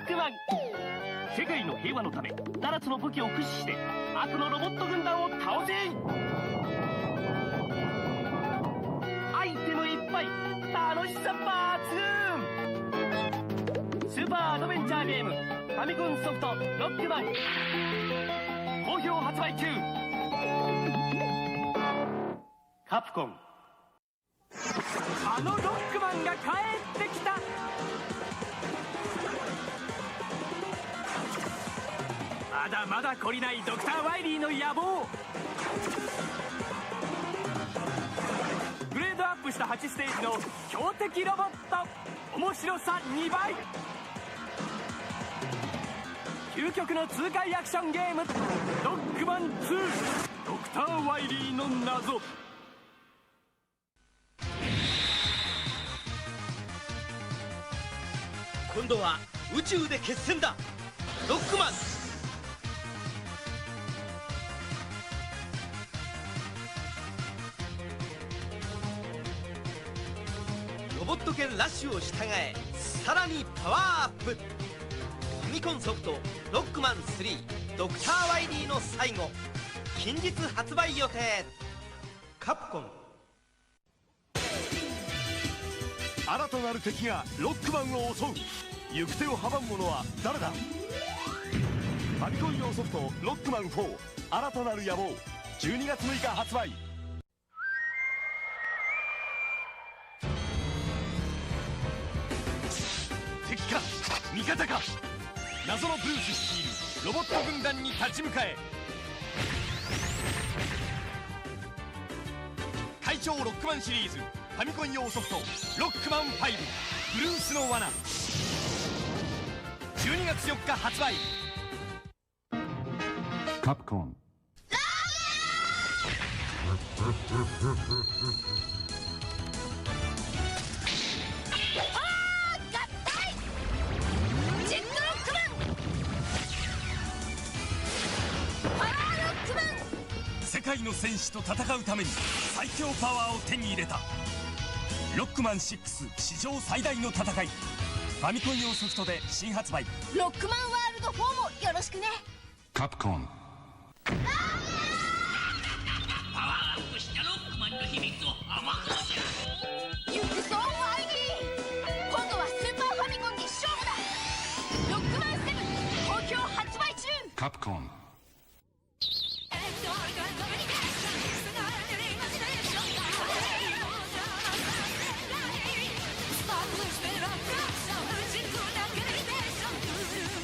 クマン。世界の平和のため7つの武器を駆使して悪のロボット軍団を倒せ。アイテムいっぱい、楽しさ抜群。スーパーアドベンチャーゲームファミコンソフトロックマン好評発売中。カプコン。あのロックマンが帰ってきた。まだまだ懲りないドクター・ワイリーの野望。グレードアップした8ステージの強敵ロボット、面白さ2倍。究極の痛快アクションゲームロックマン2ドクター・ワイリーの謎。今度は宇宙で決戦だ。ロックマン。ロボット犬ラッシュを従え、さらにパワーアップ。ファミコンソフトロックマン3ドクター・ワイリーの最後、近日発売予定。カプコン。新たなる敵がロックマンを襲う。行く手を阻む者は誰だ。ファミコン用ソフトロックマン4新たなる野望、12月6日発売。敵か味方か、謎のブルース率いるロボット軍団に立ち向かえ。会長ロックマンシリーズファミコン用ソフトロックマン5ブルースの罠、12月4日発売。カプコン。世界の戦士と戦うために最強パワーを手に入れた。ロックマン6史上最大の戦い、ファミコン用ソフトで新発売。ロックマンワールド4もよろしくね。カプコン。パワーアップしたロックマンの秘密を暴くのじゃ。行くぞワイリー、今度はスーパーファミコンに勝負だ。ロックマン7好評発売中。カプコン。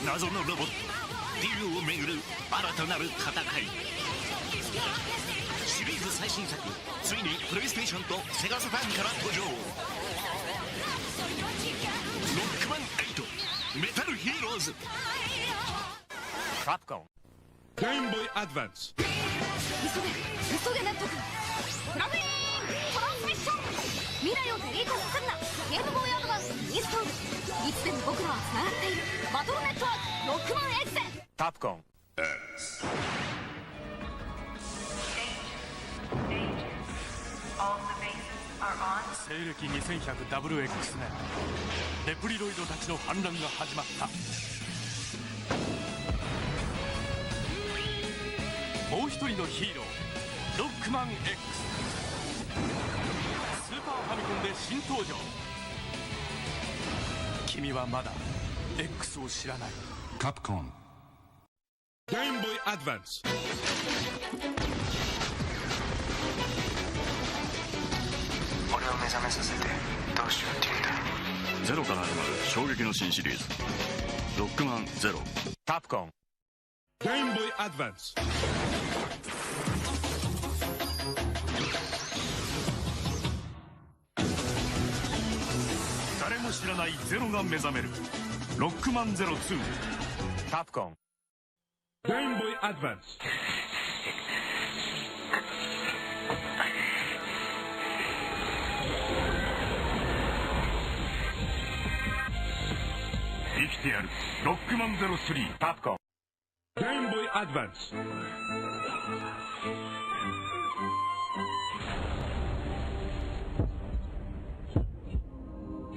謎のロボットディルをめぐる新たなる戦い。シリーズ最新作ついにプレイステーションとセガサターンから登場。ロックマン8メタルヒーローズ。カプコン。ゲームボーイアドバンス。急げネット君。プラグイントランスミッション。未来をデリートさせるな。ゲームボーイアドバンスインストール。いつでも僕らはつながっている。バトルネットワークロックマン X で。カプコン。西暦2100WX 年、レプリロイドたちの反乱が始まった。もう一人のヒーローロックマン X、 スーパーファミコンで新登場。君はまだ X を知らない。カプコン。ゲームボーイアドバンス。俺を目覚めさせてどうしようって言うんだ。ゼロから始まる衝撃の新シリーズロックマンゼロ。カプコン。ゲームボーイアドバンス。誰も知らないゼロが目覚めるロックマンゼロ2。カプコン。ゲームボーイアドバンス。生きてやるロックマンゼロ3。カプコン。ゲームボーイアドバンス。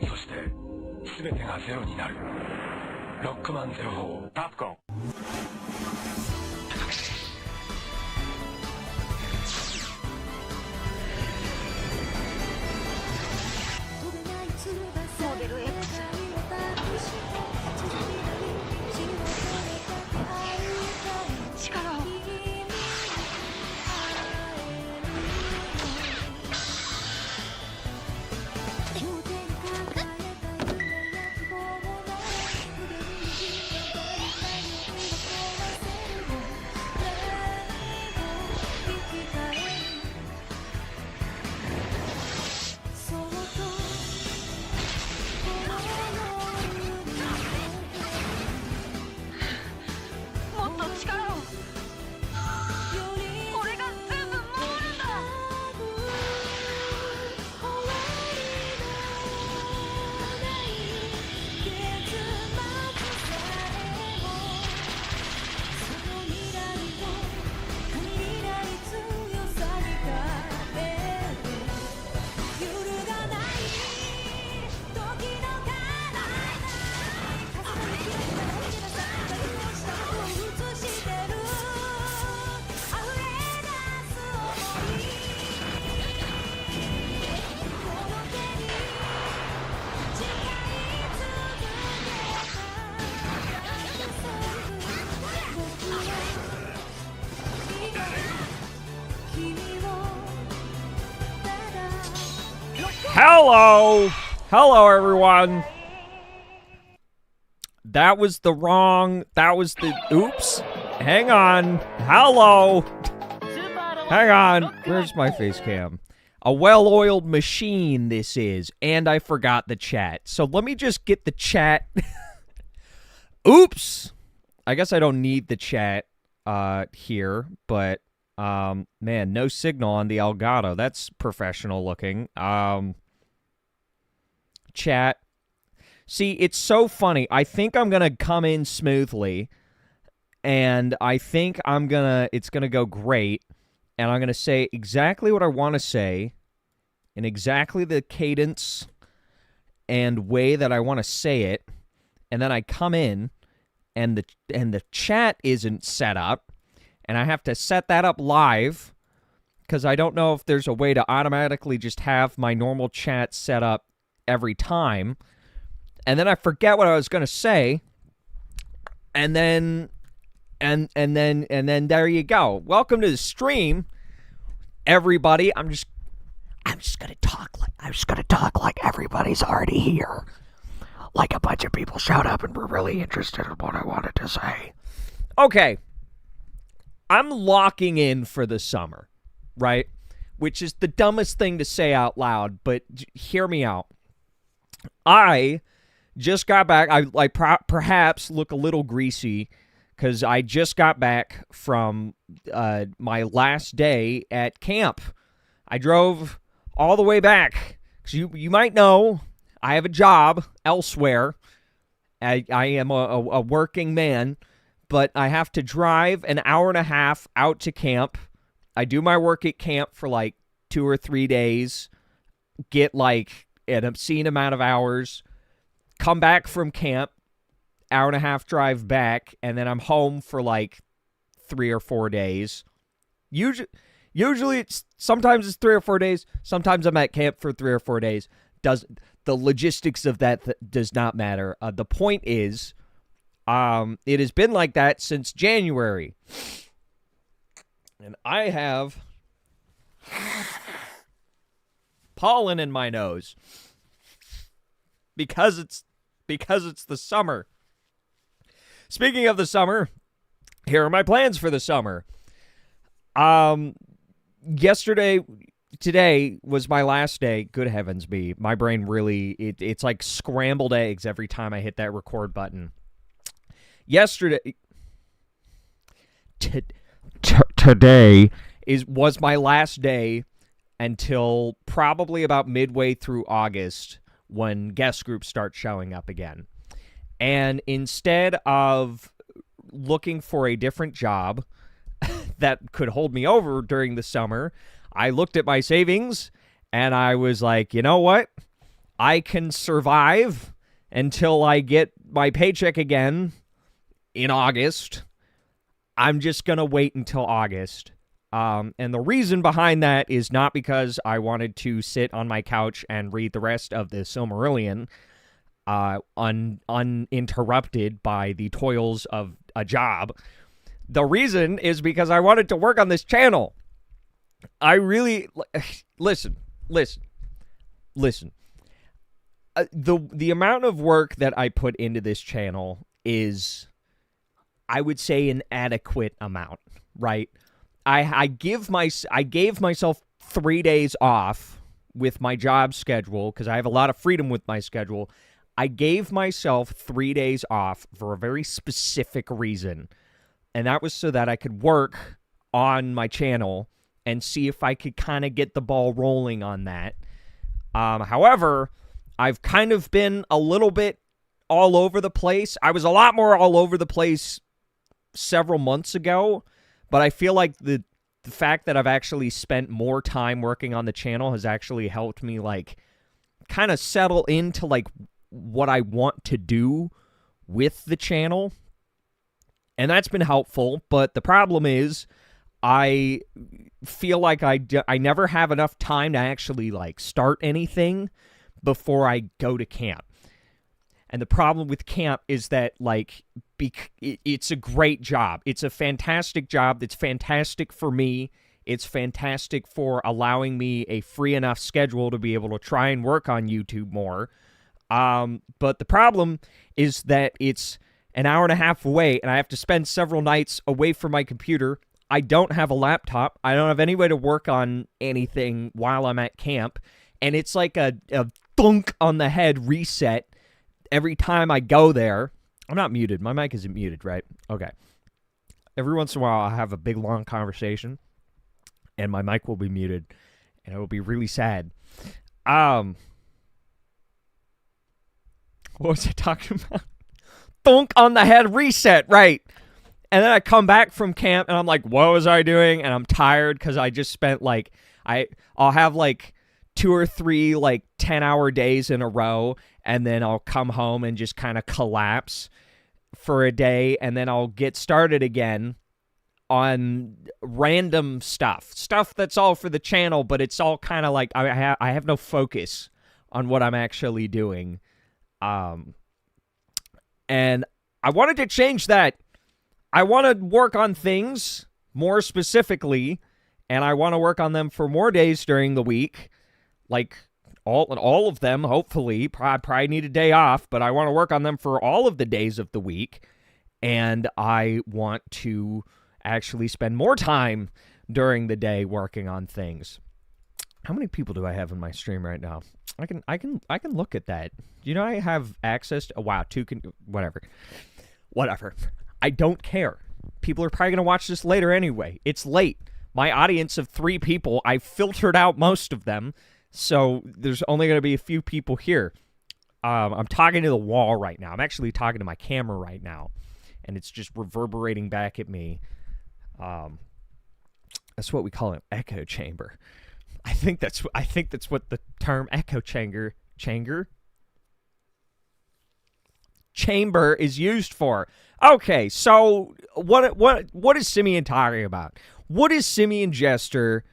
そして全てがゼロになる。ロックマン0カプコンモデル X 力をもっと力を俺が全部守るんだHello! Hello, everyone! That was the oops. Hang on. Hello! Hang on. Where's my face cam? A well-oiled machine this is, and I forgot the chat. So let me just get the chat. Oops! I guess I don't need the chat here, but man, no signal on the Elgato. That's professional looking. Chat. See, it's so funny. I think I'm gonna come in smoothly, and I think it's gonna go great, and I'm gonna say exactly what I want to say, in exactly the cadence and way that I want to say it, and then I come in, and the chat isn't set up, and I have to set that up live, because I don't know if there's a way to automatically just have my normal chat set up every time, and then I forget what I was going to say, and then there you go. Welcome to the stream, everybody. I'm just going to talk like everybody's already here. Like a bunch of people showed up and were really interested in what I wanted to say. Okay. I'm locking in for the summer, right? Which is the dumbest thing to say out loud, but hear me out. I just got back. I perhaps look a little greasy because I just got back from my last day at camp. I drove all the way back. Because you might know I have a job elsewhere. I am a working man, but I have to drive an hour and a half out to camp. I do my work at camp for like 2 or 3 days, get like an obscene amount of hours, come back from camp, hour and a half drive back, and then I'm home for like 3 or 4 days. Usually sometimes it's 3 or 4 days. Sometimes I'm at camp for 3 or 4 days. The logistics of that does not matter. The point is, it has been like that since January. And I have pollen in my nose because it's the summer. Speaking of the summer, here are my plans for the summer. Today was my last day. Good heavens me. My brain really, it's like scrambled eggs every time I hit that record button. Today was my last day until probably about midway through August when guest groups start showing up again. And instead of looking for a different job that could hold me over during the summer, I looked at my savings and I was like, you know what? I can survive until I get my paycheck again in August. I'm just going to wait until August. And the reason behind that is not because I wanted to sit on my couch and read the rest of the Silmarillion uninterrupted by the toils of a job. The reason is because I wanted to work on this channel. I really... Listen. The amount of work that I put into this channel is, I would say, an adequate amount, right? I gave myself 3 days off with my job schedule because I have a lot of freedom with my schedule. I gave myself 3 days off for a very specific reason, and that was so that I could work on my channel and see if I could kind of get the ball rolling on that. However, I've kind of been a little bit all over the place. I was a lot more all over the place several months ago, but I feel like the fact that I've actually spent more time working on the channel has actually helped me, like, kind of settle into, like, what I want to do with the channel. And that's been helpful, but the problem is I feel like I never have enough time to actually, like, start anything before I go to camp. And the problem with camp is that, like, it's a great job. It's a fantastic job. It's fantastic for me. It's fantastic for allowing me a free enough schedule to be able to try and work on YouTube more. But the problem is that it's an hour and a half away, and I have to spend several nights away from my computer. I don't have a laptop. I don't have any way to work on anything while I'm at camp. And it's like a thunk on the head reset every time I go there. I'm not muted. My mic isn't muted, right? Okay. Every once in a while, I'll have a big, long conversation, and my mic will be muted, and it will be really sad. What was I talking about? Thunk on the head reset, right. And then I come back from camp, and I'm like, what was I doing? And I'm tired because I just spent, like, I'll have, like, 2 or 3, like, 10-hour days in a row, and then I'll come home and just kind of collapse for a day, and then I'll get started again on random stuff that's all for the channel, but it's all kind of like I have no focus on what I'm actually doing. And I wanted to change that. I want to work on things more specifically, and I want to work on them for more days during the week, like all of them, hopefully. Probably need a day off, but I want to work on them for all of the days of the week, and I want to actually spend more time during the day working on things. How many people do I have in my stream right now? I can look at that. You know, I have access to, wow, whatever. I don't care. People are probably going to watch this later anyway. It's late. My audience of 3 people, I filtered out most of them, so there's only going to be a few people here. I'm talking to the wall right now. I'm actually talking to my camera right now, and it's just reverberating back at me. That's what we call an echo chamber. I think that's what the term echo chamber is used for. Okay, so what is Simeon talking about? What is Simeon Jester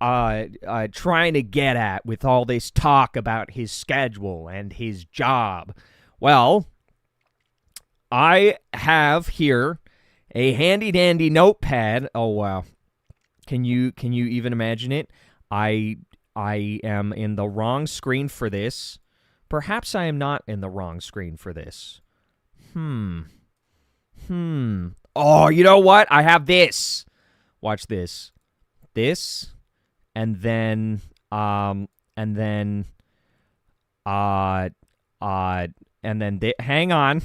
trying to get at with all this talk about his schedule and his job? Well, I have here a handy dandy notepad. Oh wow. Can you even imagine it? I am in the wrong screen for this. Perhaps I am not in the wrong screen for this. Oh, you know what? I have this. Watch this. This, and then hang on.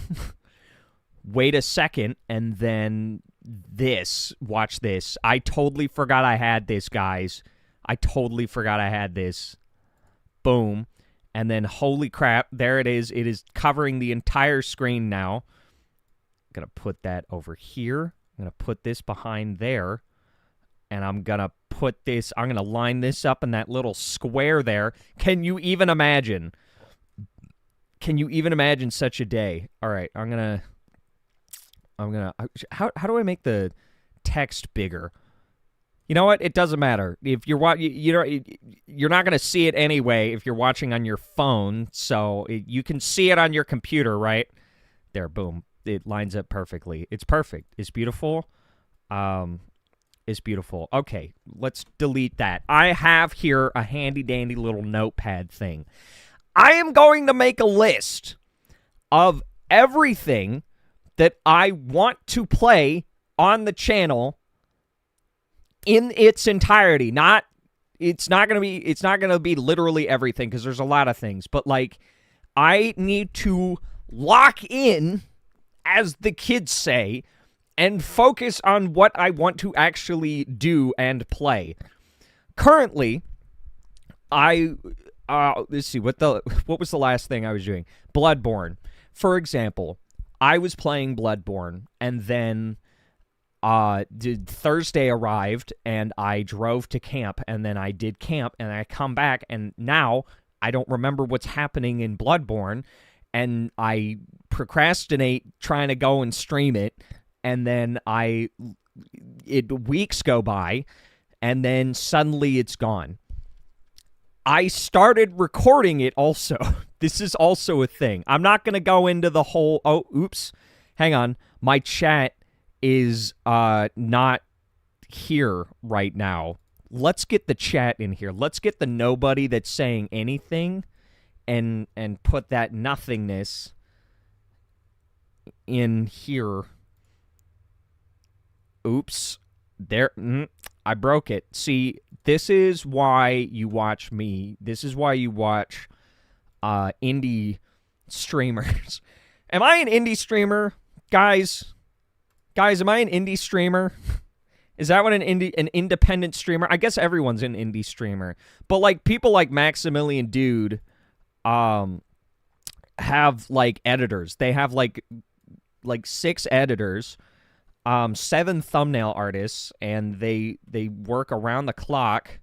Wait a second, and then this. Watch this. I totally forgot I had this, guys. I totally forgot I had this. Boom. And then, holy crap, there it is. It is covering the entire screen now. I'm going to put that over here. I'm going to put this behind there. And I'm going to line this up in that little square there. Can you even imagine? Can you even imagine such a day? All right, I'm gonna. How do I make the text bigger? You know what? It doesn't matter. If you're you're not gonna see it anyway if you're watching on your phone. So you can see it on your computer, right? There, boom. It lines up perfectly. It's perfect. It's beautiful. It's beautiful. Okay, let's delete that. I have here a handy-dandy little notepad thing. I am going to make a list of everything that I want to play on the channel in its entirety. It's not going to be literally everything because there's a lot of things, but like I need to lock in, as the kids say, and focus on what I want to actually do and play. Currently, let's see, what was the last thing I was doing? Bloodborne. For example, I was playing Bloodborne, and then Thursday arrived, and I drove to camp, and then I did camp, and I come back, and now I don't remember what's happening in Bloodborne, and I procrastinate trying to go and stream it, and then weeks go by, and then suddenly it's gone. I started recording it also. This is also a thing. I'm not going to go into the whole... Oh, oops. Hang on. My chat is not here right now. Let's get the chat in here. Let's get the nobody that's saying anything and put that nothingness in here. Oops. There. I broke it. See, this is why you watch me. This is why you watch indie streamers. Am I an indie streamer? Guys, am I an indie streamer? Is that what an independent streamer? I guess everyone's an indie streamer. But like people like Maximilian Dude have like editors. They have like 6 editors, 7 thumbnail artists, and they work around the clock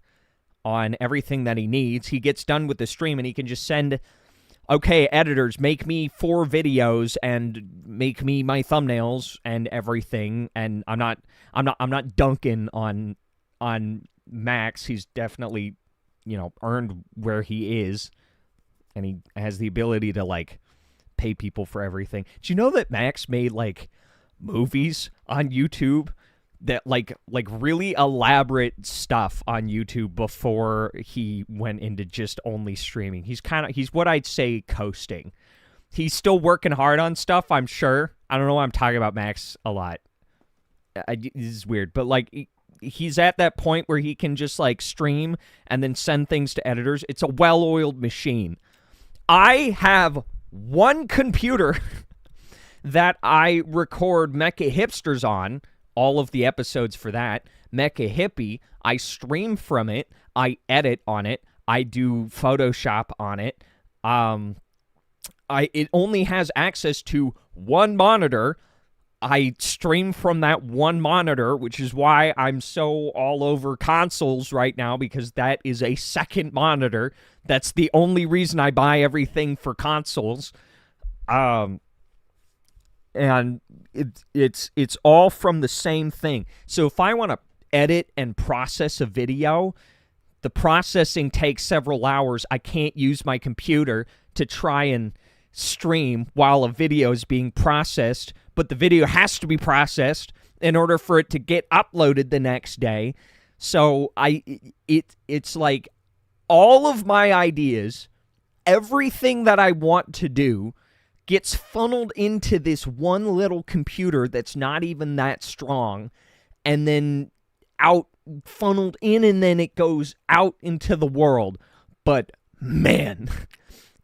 on everything that he needs. He gets done with the stream and he can just send, okay, editors, make me 4 videos and make me my thumbnails and everything. And I'm not dunking on Max. He's definitely, earned where he is, and he has the ability to like pay people for everything. Do you know that Max made like movies on YouTube, that like really elaborate stuff on YouTube before he went into just only streaming? He's what I'd say coasting. He's still working hard on stuff, I'm sure. I don't know why I'm talking about Max a lot. This is weird, but like he's at that point where he can just like stream and then send things to editors. It's a well-oiled machine. I have one computer that I record MechaHipsters on, all of the episodes for that. MechaHippie, I stream from it, I edit on it, I do Photoshop on it. It only has access to one monitor. I stream from that one monitor, which is why I'm so all over consoles right now, because that is a second monitor. That's the only reason I buy everything for consoles. And it's all from the same thing. So if I want to edit and process a video, the processing takes several hours. I can't use my computer to try and stream while a video is being processed, but the video has to be processed in order for it to get uploaded the next day. So it's like all of my ideas, everything that I want to do, gets funneled into this one little computer that's not even that strong, and then funneled in, and then it goes out into the world. But man,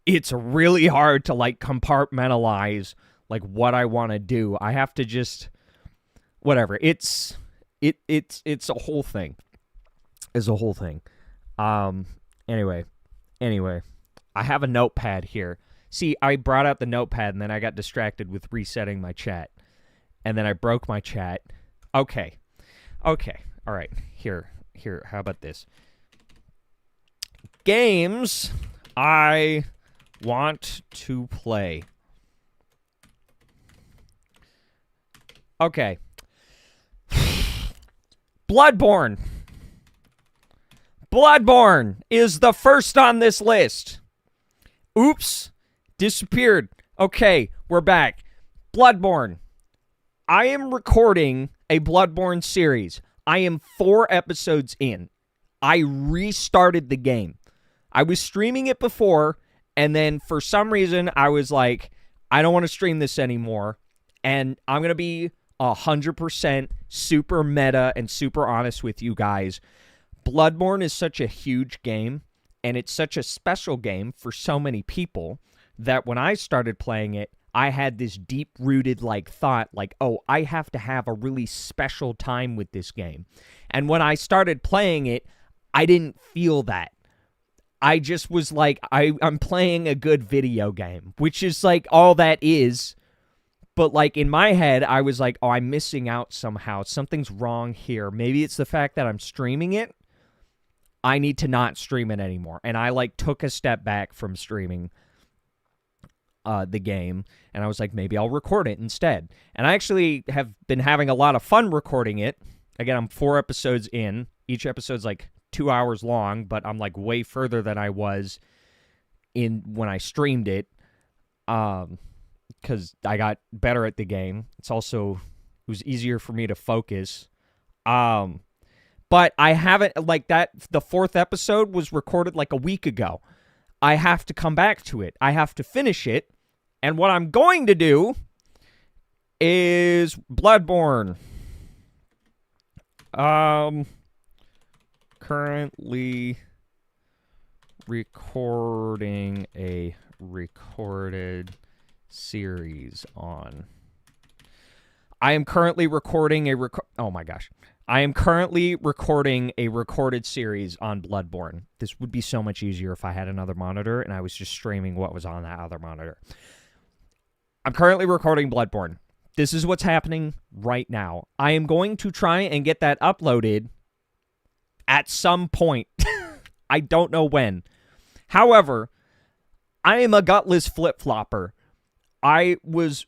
it's really hard to like compartmentalize like what I want to do. I have to just whatever. It's a whole thing. It's a whole thing. Anyway, I have a notepad here. See, I brought out the notepad, and then I got distracted with resetting my chat. And then I broke my chat. Okay. All right. Here. How about this? Games I want to play. Okay. Bloodborne. Bloodborne is the first on this list. Oops. Disappeared. Okay, we're back. Bloodborne. I am recording a Bloodborne series. I am 4 episodes in. I restarted the game. I was streaming it before, and then for some reason, I was like, I don't want to stream this anymore. And I'm going to be 100% super meta and super honest with you guys. Bloodborne is such a huge game, and it's such a special game for so many people that when I started playing it, I had this deep-rooted thought, oh, I have to have a really special time with this game. And when I started playing it, I didn't feel that. I just was like, I'm playing a good video game, which is all that is. But in my head, I was like, oh, I'm missing out somehow. Something's wrong here. Maybe it's the fact that I'm streaming it. I need to not stream it anymore. And I took a step back from streaming the game, and I was like, maybe I'll record it instead. And I actually have been having a lot of fun recording it. Again, I'm 4 episodes in. Each episode's 2 hours long, but I'm way further than I was in when I streamed it, because I got better at the game. It was easier for me to focus. But I haven't, the 4th episode was recorded a week ago. I have to come back to it. I have to finish it. And what I'm going to do is Bloodborne. Currently recording a recorded series on. I am currently recording oh my gosh. I am currently recording a recorded series on Bloodborne. This would be so much easier if I had another monitor and I was just streaming what was on that other monitor. I'm currently recording Bloodborne. This is what's happening right now. I am going to try and get that uploaded at some point. I don't know when. However, I am a gutless flip-flopper. I was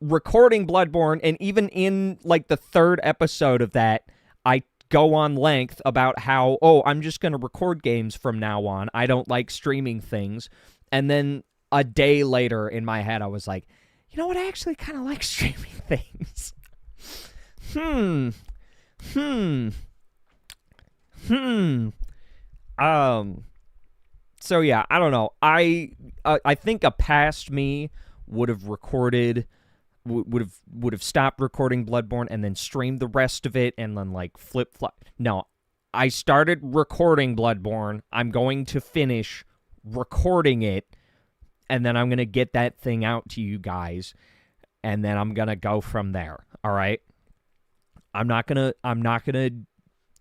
recording Bloodborne, and even in the 3rd episode of that, I go on length about how, I'm just going to record games from now on. I don't like streaming things. And then a day later in my head, I was like, you know what? I actually kind of like streaming things. So yeah, I don't know. I think a past me would have recorded, would have stopped recording Bloodborne and then streamed the rest of it and then flip-flop. No, I started recording Bloodborne. I'm going to finish recording it, and then I'm going to get that thing out to you guys, and then I'm going to go from there. All right? I'm not going to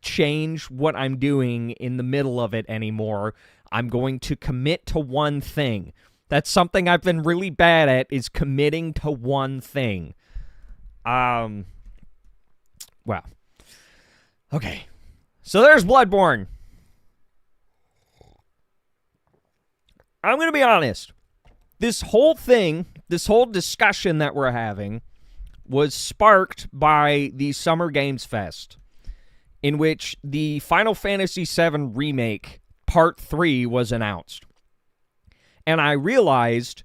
change what I'm doing in the middle of it anymore. I'm going to commit to one thing. That's something I've been really bad at, is committing to one thing. Well. Okay. So there's Bloodborne. I'm going to be honest. This whole thing, this whole discussion that we're having, was sparked by the Summer Games Fest, in which the Final Fantasy VII Remake Part 3 was announced. And I realized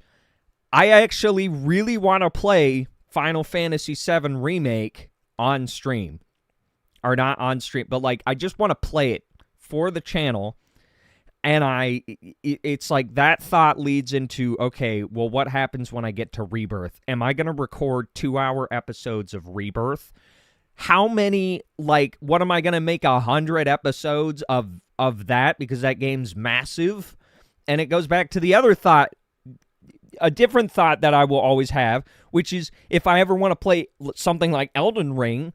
I actually really want to play Final Fantasy VII Remake on stream. Or not on stream, but I just want to play it for the channel. And it's that thought leads into, okay, well, what happens when I get to Rebirth? Am I going to record 2-hour episodes of Rebirth? How many, what am I going to make 100 episodes of that? Because that game's massive. And it goes back to the other thought, a different thought that I will always have, which is if I ever want to play something like Elden Ring,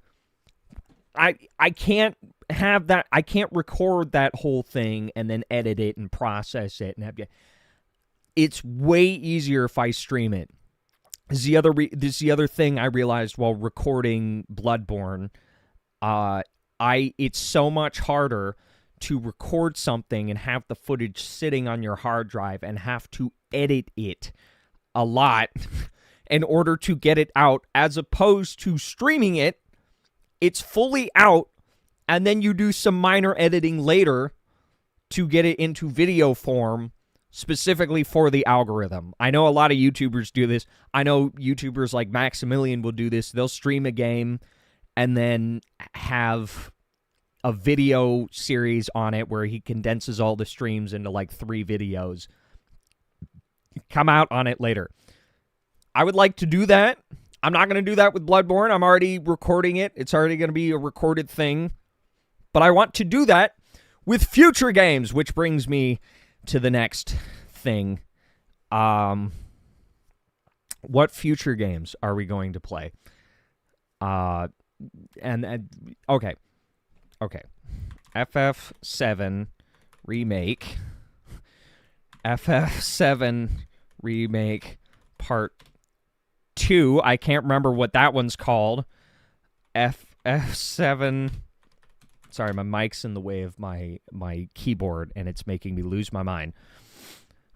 I can't have that. I can't record that whole thing and then edit it and process it and it's way easier if I stream it. This is the other thing I realized while recording Bloodborne. It's so much harder to record something and have the footage sitting on your hard drive and have to edit it a lot in order to get it out, as opposed to streaming it. It's fully out, and then you do some minor editing later to get it into video form specifically for the algorithm. I know a lot of YouTubers do this. I know YouTubers like Maximilian will do this. They'll stream a game and then have a video series on it where he condenses all the streams into like 3 videos. Come out on it later. I would like to do that. I'm not going to do that with Bloodborne. I'm already recording it. It's already going to be a recorded thing. But I want to do that with future games, which brings me to the next thing. What future games are we going to play? Okay. FF7 Remake. FF7 Remake Part 2. I can't remember what that one's called. FF7... Sorry, my mic's in the way of my keyboard, and it's making me lose my mind.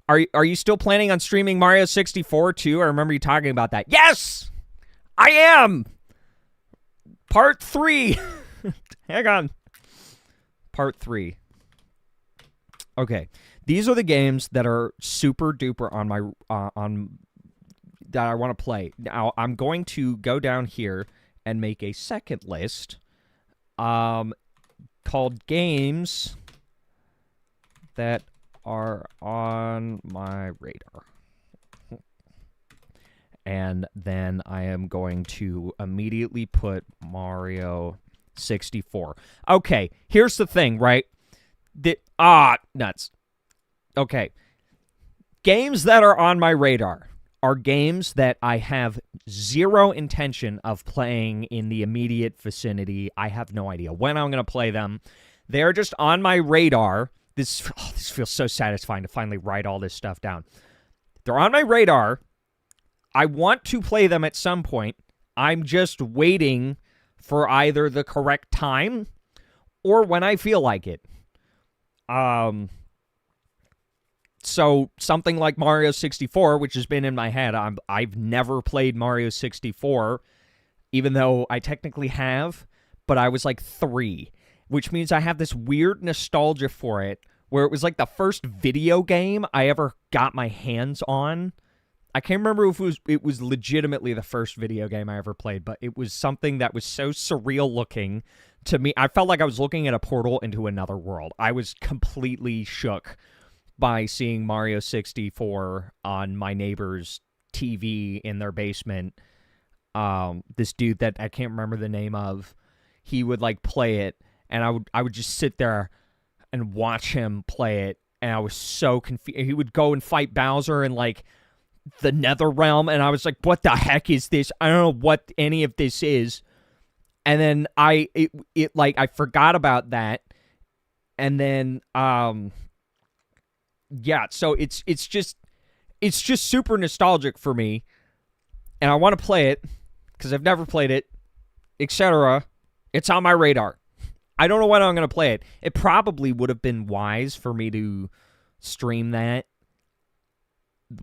Are you still planning on streaming Mario 64 too? I remember you talking about that. Yes! I am! Part 3. Hang on. Part 3. Okay. These are the games that are super duper on my that I want to play. Now, I'm going to go down here and make a second list called games that are on my radar. And then I am going to immediately put Mario 64. Okay, here's the thing, right? Nuts. Okay. Games that are on my radar are games that I have zero intention of playing in the immediate vicinity. I have no idea when I'm going to play them. They're just on my radar. This feels so satisfying to finally write all this stuff down. They're on my radar. I want to play them at some point. I'm just waiting for either the correct time or when I feel like it. So something like Mario 64, which has been in my head. I've never played Mario 64, even though I technically have, but I was like 3, which means I have this weird nostalgia for it, where it was like the first video game I ever got my hands on. I can't remember if it was legitimately the first video game I ever played, but it was something that was so surreal looking to me. I felt like I was looking at a portal into another world. I was completely shook by seeing Mario 64 on my neighbor's TV in their basement. This dude that I can't remember the name of, he would like play it, and I would just sit there and watch him play it, and I was so confused. He would go and fight Bowser in like the Nether Realm, and I was like, what the heck is this? I don't know what any of this is. And then I forgot about that. And then yeah, so it's just super nostalgic for me, and I want to play it because I've never played it, etc. It's on my radar. I don't know when I'm going to play it. It probably would have been wise for me to stream that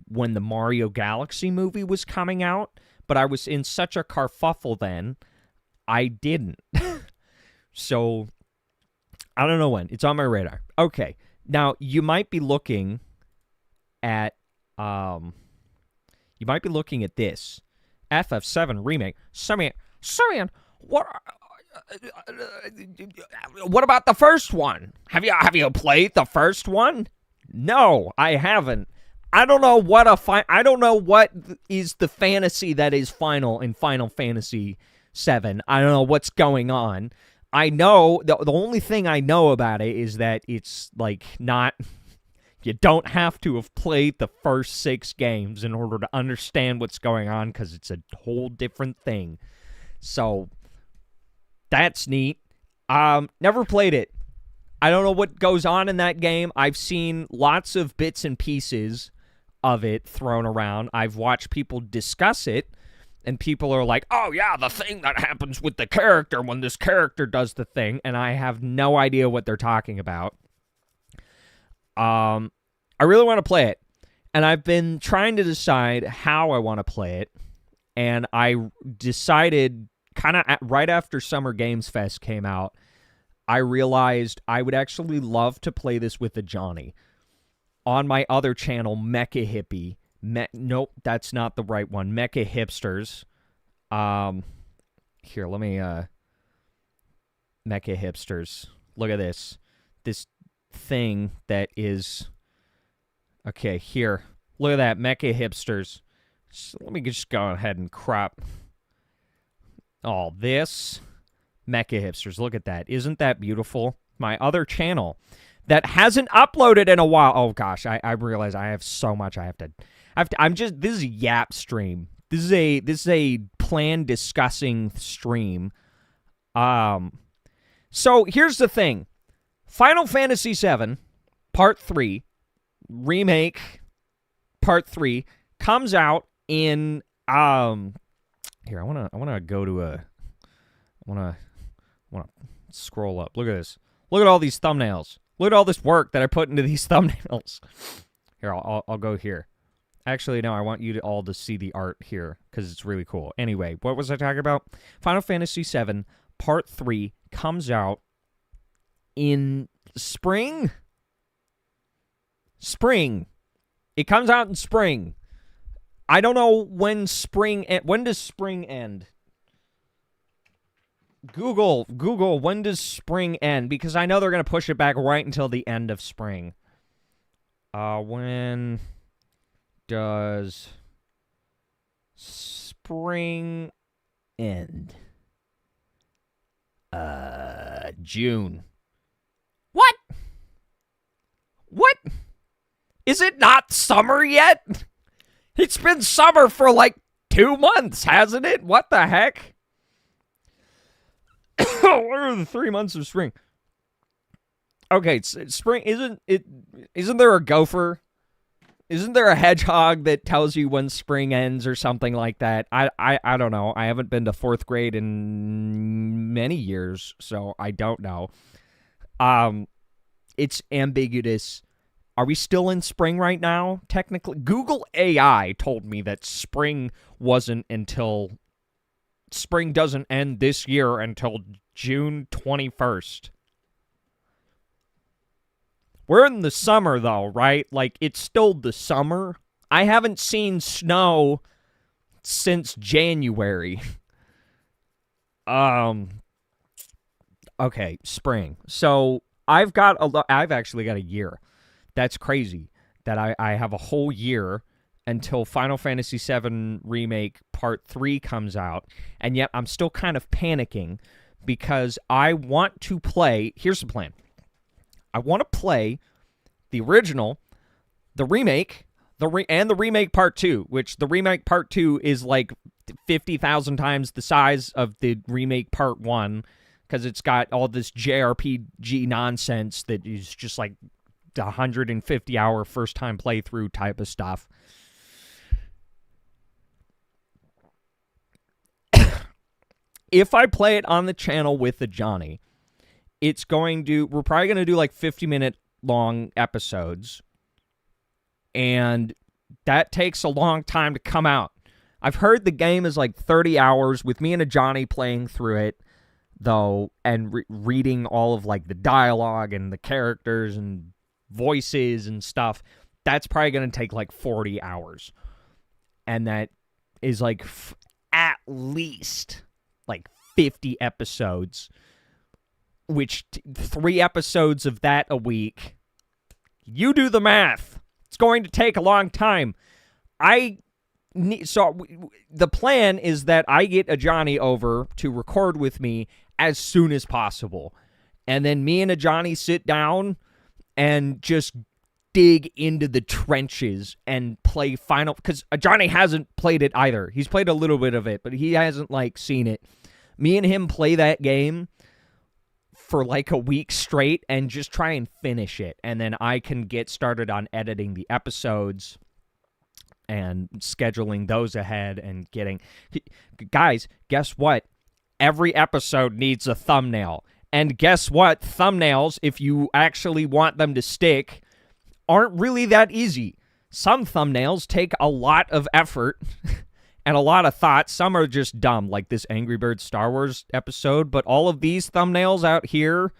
when the Mario Galaxy movie was coming out, but I was in such a kerfuffle then, I didn't. So, I don't know when. It's on my radar. Okay. Now, you might be looking at this. FF7 Remake. Simian, what about the first one? Have you played the first one? No, I haven't. I don't know what is the fantasy that is final in Final Fantasy VII. I don't know what's going on. I know the only thing I know about it is that it's like not. You don't have to have played the first 6 games in order to understand what's going on, because it's a whole different thing. So that's neat. Never played it. I don't know what goes on in that game. I've seen lots of bits and pieces of it thrown around. I've watched people discuss it, and people are like, oh yeah, the thing that happens with the character when this character does the thing, and I have no idea what they're talking about. I really want to play it, and I've been trying to decide how I want to play it, and I decided kind of right after Summer Games Fest came out, I realized I would actually love to play this with a Johnny. On my other channel, MechaHippie. Nope, that's not the right one. MechaHipsters. Here, let me, MechaHipsters. Look at this. This thing that is... Okay, here. Look at that, MechaHipsters. So let me just go ahead and crop all this. MechaHipsters, look at that. Isn't that beautiful? My other channel that hasn't uploaded in a while. Oh gosh, I realize I have so much I have to this is a yap stream. This is a plan discussing stream. So here's the thing. Final Fantasy VII Part 3 Remake Part 3 comes out in here, I wanna go to I wanna scroll up. Look at this. Look at all these thumbnails. Look at all this work that I put into these thumbnails. Here, I'll go here. Actually, no, I want you to all to see the art here because it's really cool. Anyway, what was I talking about? Final Fantasy VII Part 3 comes out in spring? Spring. It comes out in spring. I don't know when spring... When does spring end? Google, when does spring end? Because I know they're going to push it back right until the end of spring. When does spring end? June. What? What? Is it not summer yet? It's been summer for like 2 months, hasn't it? What the heck? What are the 3 months of spring? Okay, spring isn't there a gopher? Isn't there a hedgehog that tells you when spring ends or something like that? I don't know. I haven't been to 4th grade in many years, so I don't know. It's ambiguous. Are we still in spring right now? Technically, Google AI told me that spring doesn't end this year until June 21st. We're in the summer, though, right? Like, it's still the summer. I haven't seen snow since January. Okay, spring. So, I've actually got a year. That's crazy that I have a whole year until Final Fantasy VII Remake Part 3 comes out, and yet I'm still kind of panicking because I want to play... Here's the plan. I want to play the original, the remake, and the remake Part 2, which the remake Part 2 is like 50,000 times the size of the remake Part 1 because it's got all this JRPG nonsense that is just like 150-hour first-time playthrough type of stuff. If I play it on the channel with the Johnny, we're probably going to do like 50-minute long episodes, and that takes a long time to come out. I've heard the game is like 30 hours with me and a Johnny playing through it, though, and reading all of like the dialogue and the characters and voices and stuff. That's probably going to take like 40 hours. And that is like at least like 50 episodes, which 3 episodes of that a week. You do the math. It's going to take a long time. So the plan is that I get a Johnny over to record with me as soon as possible. And then me and a Johnny sit down and just dig into the trenches and play Final... Because Johnny hasn't played it either. He's played a little bit of it, but he hasn't, like, seen it. Me and him play that game for, like, a week straight and just try and finish it. And then I can get started on editing the episodes and scheduling those ahead and getting... Guys, guess what? Every episode needs a thumbnail. And guess what? Thumbnails, if you actually want them to stick, aren't really that easy. Some thumbnails take a lot of effort and a lot of thought. Some are just dumb, like this Angry Birds Star Wars episode. But all of these thumbnails out here,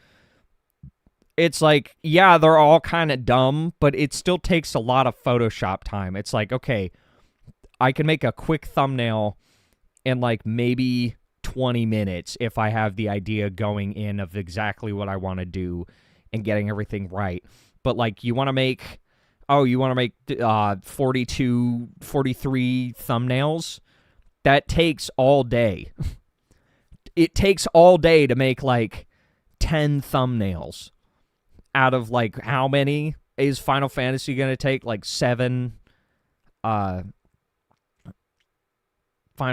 it's like, yeah, they're all kind of dumb, but it still takes a lot of Photoshop time. It's like, okay, I can make a quick thumbnail in like maybe 20 minutes if I have the idea going in of exactly what I want to do and getting everything right. But like, you want to make 42, 43 thumbnails? That takes all day. It takes all day to make like 10 thumbnails. Out of like, how many is Final Fantasy going to take? Like 7. Final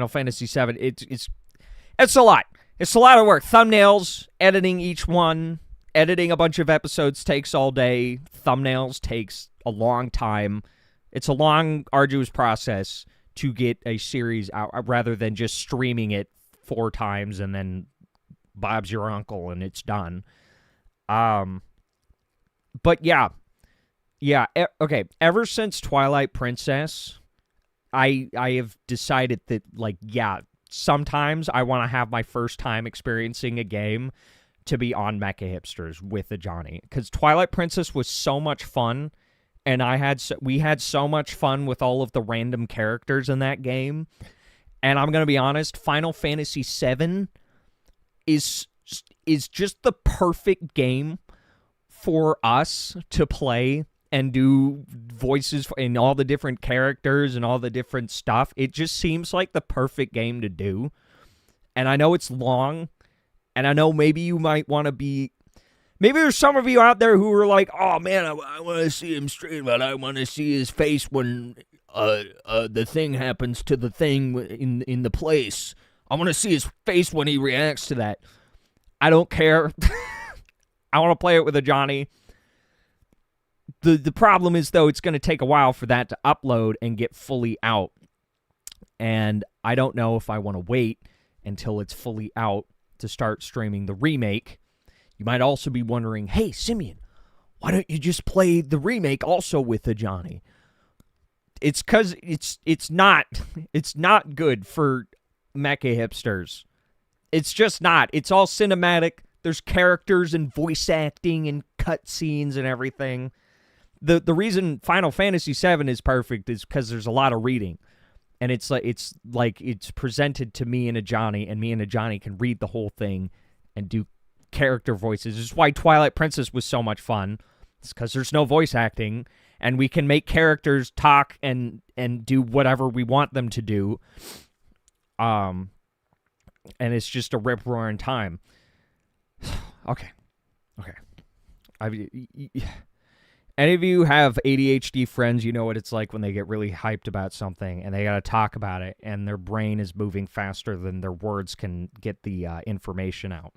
Fantasy 7. It's a lot. It's a lot of work. Thumbnails, editing each one, editing a bunch of episodes takes all day. Thumbnails takes a long time. It's a long, arduous process to get a series out rather than just streaming it 4 times and then Bob's your uncle and it's done. But yeah, okay. Ever since Twilight Princess, I have decided that, like, yeah, sometimes I want to have my first time experiencing a game to be on MechaHipsters with a Johnny, because Twilight Princess was so much fun, and we had so much fun with all of the random characters in that game. And I'm gonna be honest, Final Fantasy VII is just the perfect game for us to play and do voices in all the different characters and all the different stuff. It just seems like the perfect game to do. And I know it's long, and I know maybe you might want to be... Maybe there's some of you out there who are like, oh man, I want to see him stream, but I want to see his face when the thing happens to the thing in the place. I want to see his face when he reacts to that. I don't care. I want to play it with a Johnny. The problem is, though, it's going to take a while for that to upload and get fully out. And I don't know if I want to wait until it's fully out to start streaming the remake. You might also be wondering, hey, Simeon, why don't you just play the remake also with a Johnny? It's because it's not good for MechaHipsters. It's just not. It's all cinematic. There's characters and voice acting and cutscenes and everything. The reason Final Fantasy VII is perfect is because there's a lot of reading. And it's presented to me and a Johnny, and me and a Johnny can read the whole thing and do character voices. This is why Twilight Princess was so much fun. It's because there's no voice acting, and we can make characters talk and do whatever we want them to do. And it's just a rip-roaring time. Okay. Any of you have ADHD friends, you know what it's like when they get really hyped about something and they got to talk about it and their brain is moving faster than their words can get the information out.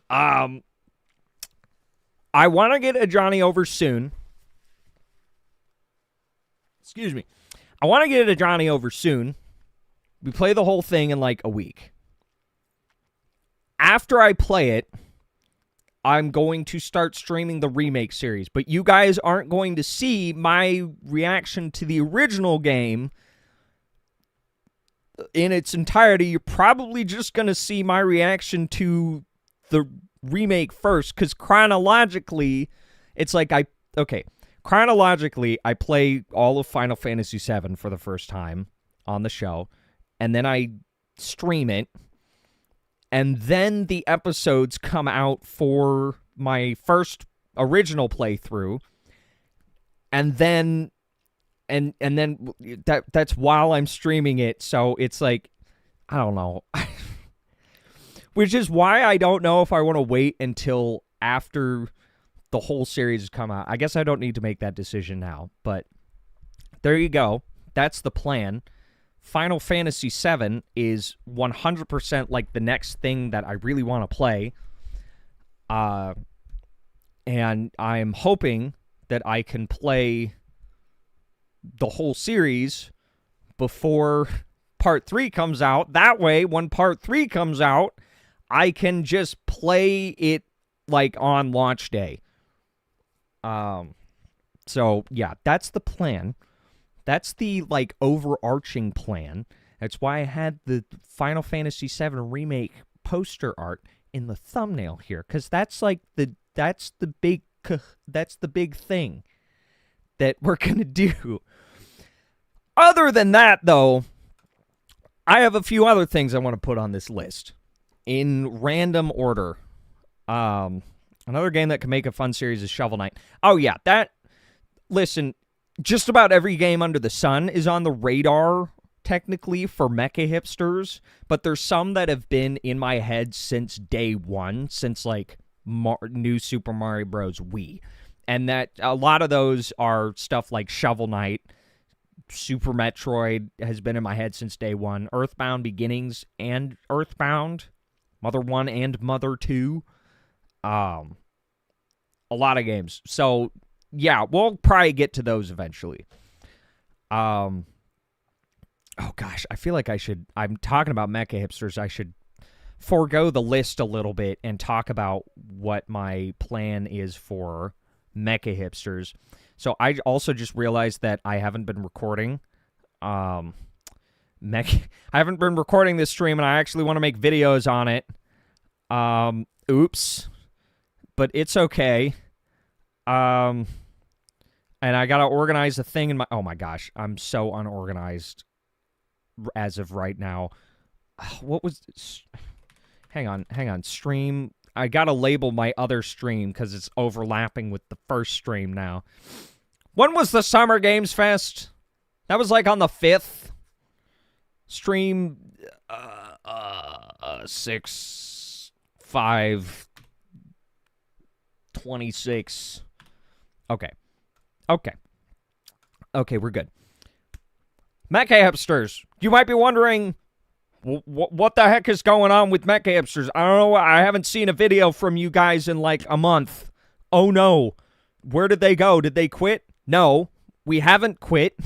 I want to get a Johnny over soon. Excuse me. I want to get a Johnny over soon. We play the whole thing in like a week. After I play it, I'm going to start streaming the remake series. But you guys aren't going to see my reaction to the original game in its entirety. You're probably just going to see my reaction to the remake first. Because chronologically, it's like chronologically, I play all of Final Fantasy VII for the first time on the show. And then I stream it. And then the episodes come out for my first original playthrough. And then that's while I'm streaming it. So it's like, I don't know. Which is why I don't know if I want to wait until after the whole series has come out. I guess I don't need to make that decision now. But there you go. That's the plan. Final Fantasy VII is 100% like the next thing that I really want to play. And I'm hoping that I can play the whole series before part 3 comes out. That way, when part 3 comes out, I can just play it like on launch day. So yeah, that's the plan. That's the like overarching plan. That's why I had the Final Fantasy VII Remake poster art in the thumbnail here, because that's like that's the big thing that we're gonna do. Other than that, though, I have a few other things I want to put on this list in random order. Another game that can make a fun series is Shovel Knight. Oh yeah, listen, just about every game under the sun is on the radar, technically, for MechaHipsters, but there's some that have been in my head since day one, since, like, New Super Mario Bros. Wii. And that a lot of those are stuff like Shovel Knight, Super Metroid has been in my head since day one, Earthbound Beginnings and Earthbound, Mother 1 and Mother 2. A lot of games. So, yeah, we'll probably get to those eventually. Oh, gosh, I feel like I'm talking about MechaHipsters, I should forego the list a little bit and talk about what my plan is for MechaHipsters. So I also just realized that I haven't been recording. I haven't been recording this stream, and I actually want to make videos on it. Oops. But it's okay. And I gotta organize a thing in my... Oh my gosh, I'm so unorganized as of right now. What was... Hang on. Stream... I gotta label my other stream because it's overlapping with the first stream now. When was the Summer Games Fest? That was like on the 5th. Stream 6/5/26. Okay, we're good. MechaHipsters. You might be wondering, what the heck is going on with MechaHipsters? I don't know. I haven't seen a video from you guys in like a month. Oh no. Where did they go? Did they quit? No, we haven't quit.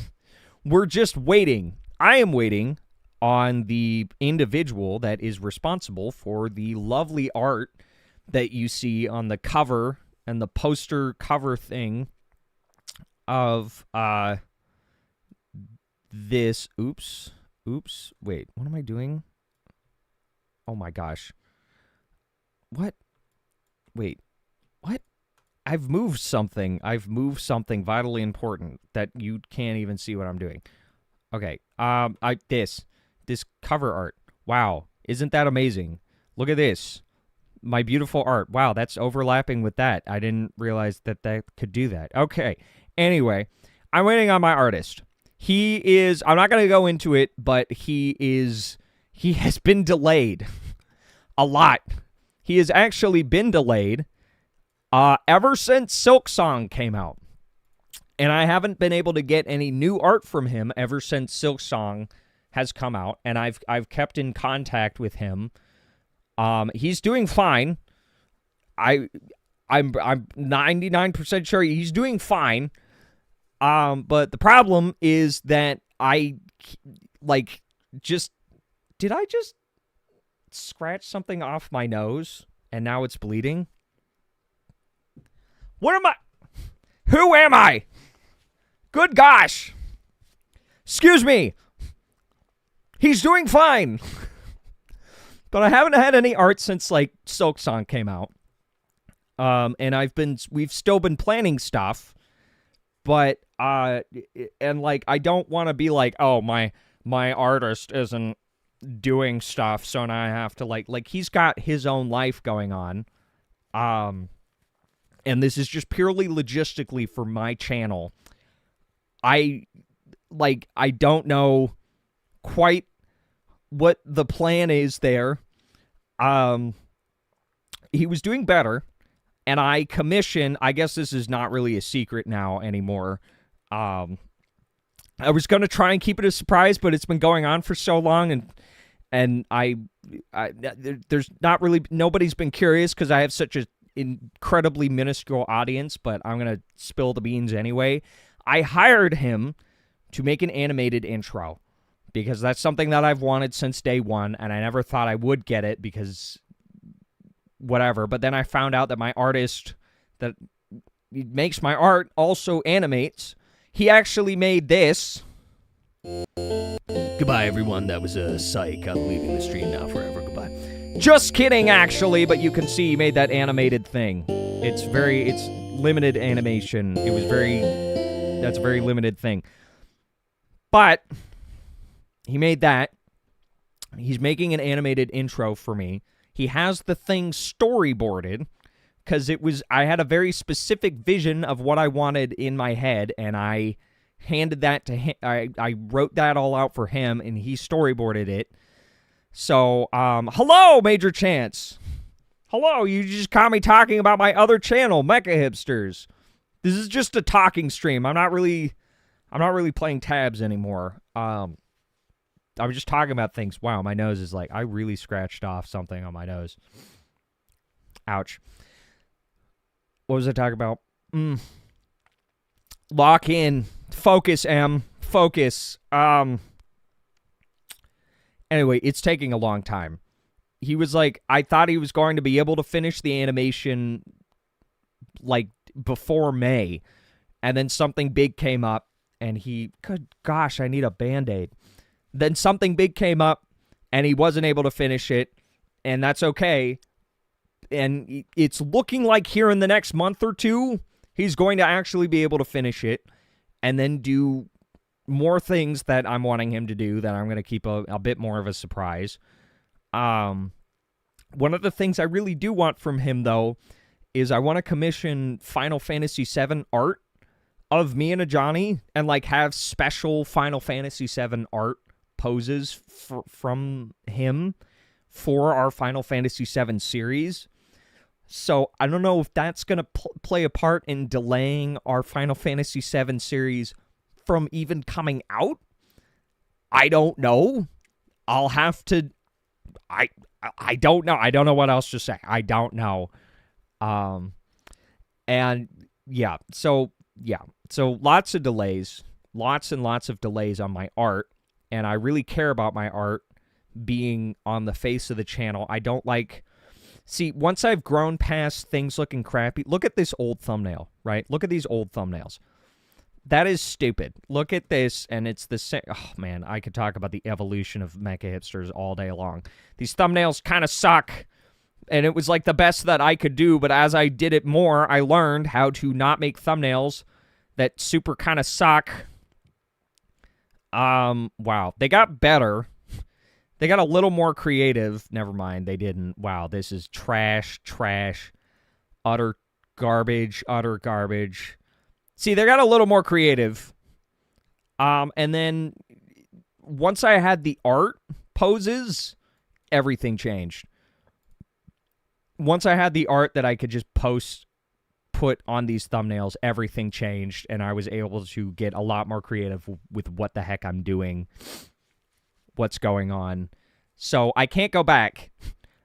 We're just waiting. I am waiting on the individual that is responsible for the lovely art that you see on the cover and the poster cover thing of this. Oops. Wait, what am I doing? Oh my gosh. What? Wait. What? I've moved something. Vitally important that you can't even see what I'm doing. Okay. This cover art. Wow. Isn't that amazing? Look at this. My beautiful art. Wow, that's overlapping with that. I didn't realize that could do that. Okay. Anyway, I'm waiting on my artist. He is, I'm not going to go into it, but he has been delayed a lot. He has actually been delayed ever since Silksong came out. And I haven't been able to get any new art from him ever since Silksong has come out. And I've kept in contact with him. He's doing fine. I'm 99% sure he's doing fine. But the problem is that did I just scratch something off my nose and now it's bleeding? Who am I? Good gosh. Excuse me. He's doing fine. But I haven't had any art since like Silksong came out. And we've still been planning stuff. But and like I don't want to be like, oh, my artist isn't doing stuff, so now I have to like he's got his own life going on. And this is just purely logistically for my channel. I don't know quite what the plan is there. He was doing better. And I commission, I guess this is not really a secret now anymore. I was going to try and keep it a surprise, but it's been going on for so long, and there's not really, nobody's been curious because I have such an incredibly minuscule audience, but I'm going to spill the beans anyway. I hired him to make an animated intro, because that's something that I've wanted since day one, and I never thought I would get it because whatever. But then I found out that my artist that makes my art also animates. He actually made this. Goodbye, everyone. That was a psych. I'm leaving the stream now forever. Goodbye. Just kidding, actually, but you can see he made that animated thing. It's limited animation. That's a very limited thing. But he made that. He's making an animated intro for me. He has the thing storyboarded because I had a very specific vision of what I wanted in my head, and I handed that to him. I wrote that all out for him, and he storyboarded it. So, hello, Major Chance. Hello, you just caught me talking about my other channel, MechaHipsters. This is just a talking stream. I'm not really playing tabs anymore. I was just talking about things. Wow, my nose is like, I really scratched off something on my nose. Ouch. What was I talking about? Lock in. Focus, M. Focus. Anyway, it's taking a long time. He was like, I thought he was going to be able to finish the animation like before May. And then something big came up and good gosh, I need a Band-Aid. Then something big came up and he wasn't able to finish it. And that's okay. And it's looking like here in the next month or two, he's going to actually be able to finish it and then do more things that I'm wanting him to do that I'm going to keep a bit more of a surprise. One of the things I really do want from him, though, is I want to commission Final Fantasy VII art of me and Ajani and, like, have special Final Fantasy VII art poses from him for our Final Fantasy VII series. So I don't know if that's going to play a part in delaying our Final Fantasy VII series from even coming out. I don't know. I'll have to... I don't know. I don't know what else to say. I don't know. And yeah, so lots of delays, lots and lots of delays on my art, and I really care about my art being on the face of the channel. I don't like... See, once I've grown past things looking crappy, look at this old thumbnail, right? Look at these old thumbnails. That is stupid. Look at this, and it's the same... Oh, man, I could talk about the evolution of MechaHipsters all day long. These thumbnails kind of suck, and it was like the best that I could do, but as I did it more, I learned how to not make that super kind of suck. Wow. They got better. They got a little more creative. Never mind, they didn't. Wow, this is trash. Utter garbage. See, they got a little more creative. And then once I had the art poses, everything changed. Once I had the art that I could just put on these thumbnails, everything changed, and I was able to get a lot more creative with what the heck I'm doing, what's going on. So I can't go back.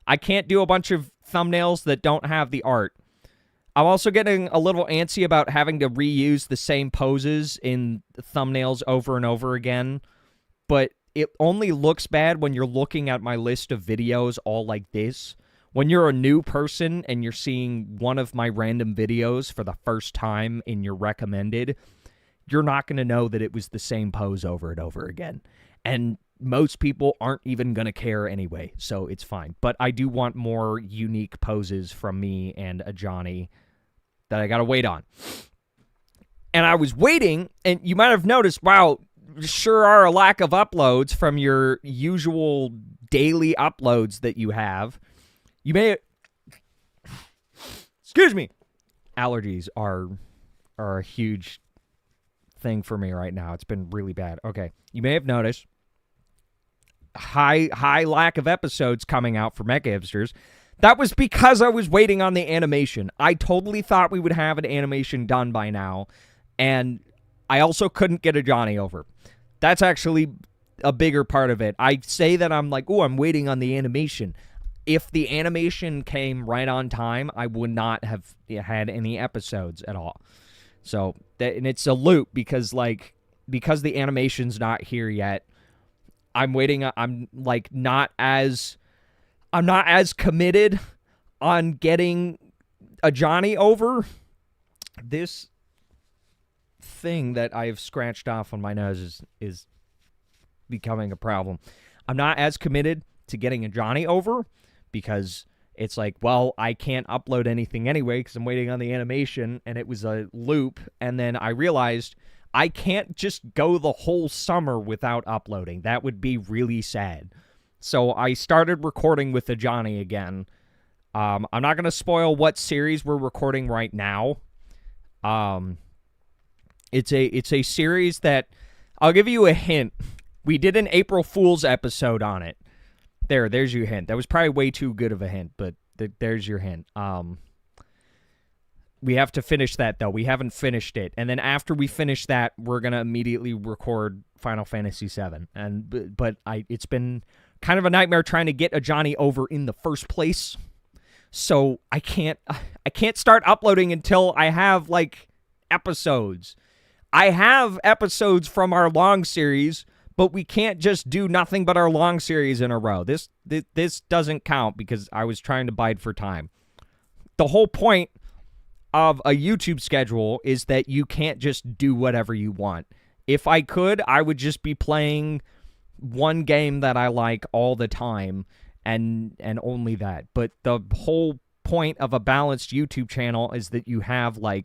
I can't do a bunch of thumbnails that don't have the art. I'm also getting a little antsy about having to reuse the same poses in thumbnails over and over again, but it only looks bad when you're looking at my list of videos all like this. When you're a new person and you're seeing one of my random videos for the first time in your recommended, you're not going to know that it was the same pose over and over again. And most people aren't even going to care anyway, so it's fine. But I do want more unique poses from me and Ajani that I got to wait on. And I was waiting, and you might have noticed, wow, sure are a lack of uploads from your usual daily uploads that you have. You may... Excuse me. Allergies are a huge thing for me right now. It's been really bad. Okay. You may have noticed high lack of episodes coming out for MechaHipsters. That was because I was waiting on the animation. I totally thought we would have an animation done by now, and I also couldn't get a Johnny over. That's actually a bigger part of it. I say that I'm like, oh, I'm waiting on the animation. If the animation came right on time, I would not have had any episodes at all. So, and it's a loop because, like, because the animation's not here yet, I'm waiting. I'm not as committed on getting a Johnny over. This thing that I've scratched off on my nose is becoming a problem. I'm not as committed to getting a Johnny over because it's like, well, I can't upload anything anyway because I'm waiting on the animation, and it was a loop. And then I realized I can't just go the whole summer without uploading. That would be really sad. So I started recording with the Johnny again. I'm not going to spoil what series we're recording right now. It's a series that I'll give you a hint. We did an April Fool's episode on it. There's your hint. That was probably way too good of a hint, but there's your hint. We have to finish that, though. We haven't finished it. And then after we finish that, we're going to immediately record Final Fantasy VII. But it's been kind of a nightmare trying to get a Johnny over in the first place. So I can't start uploading until I have, episodes. I have episodes from our long series, but we can't just do nothing but our long series in a row. This doesn't count because I was trying to bide for time. The whole point of a YouTube schedule is that you can't just do whatever you want. If I could, I would just be playing one game that I like all the time and only that. But the whole point of a balanced YouTube channel is that you have a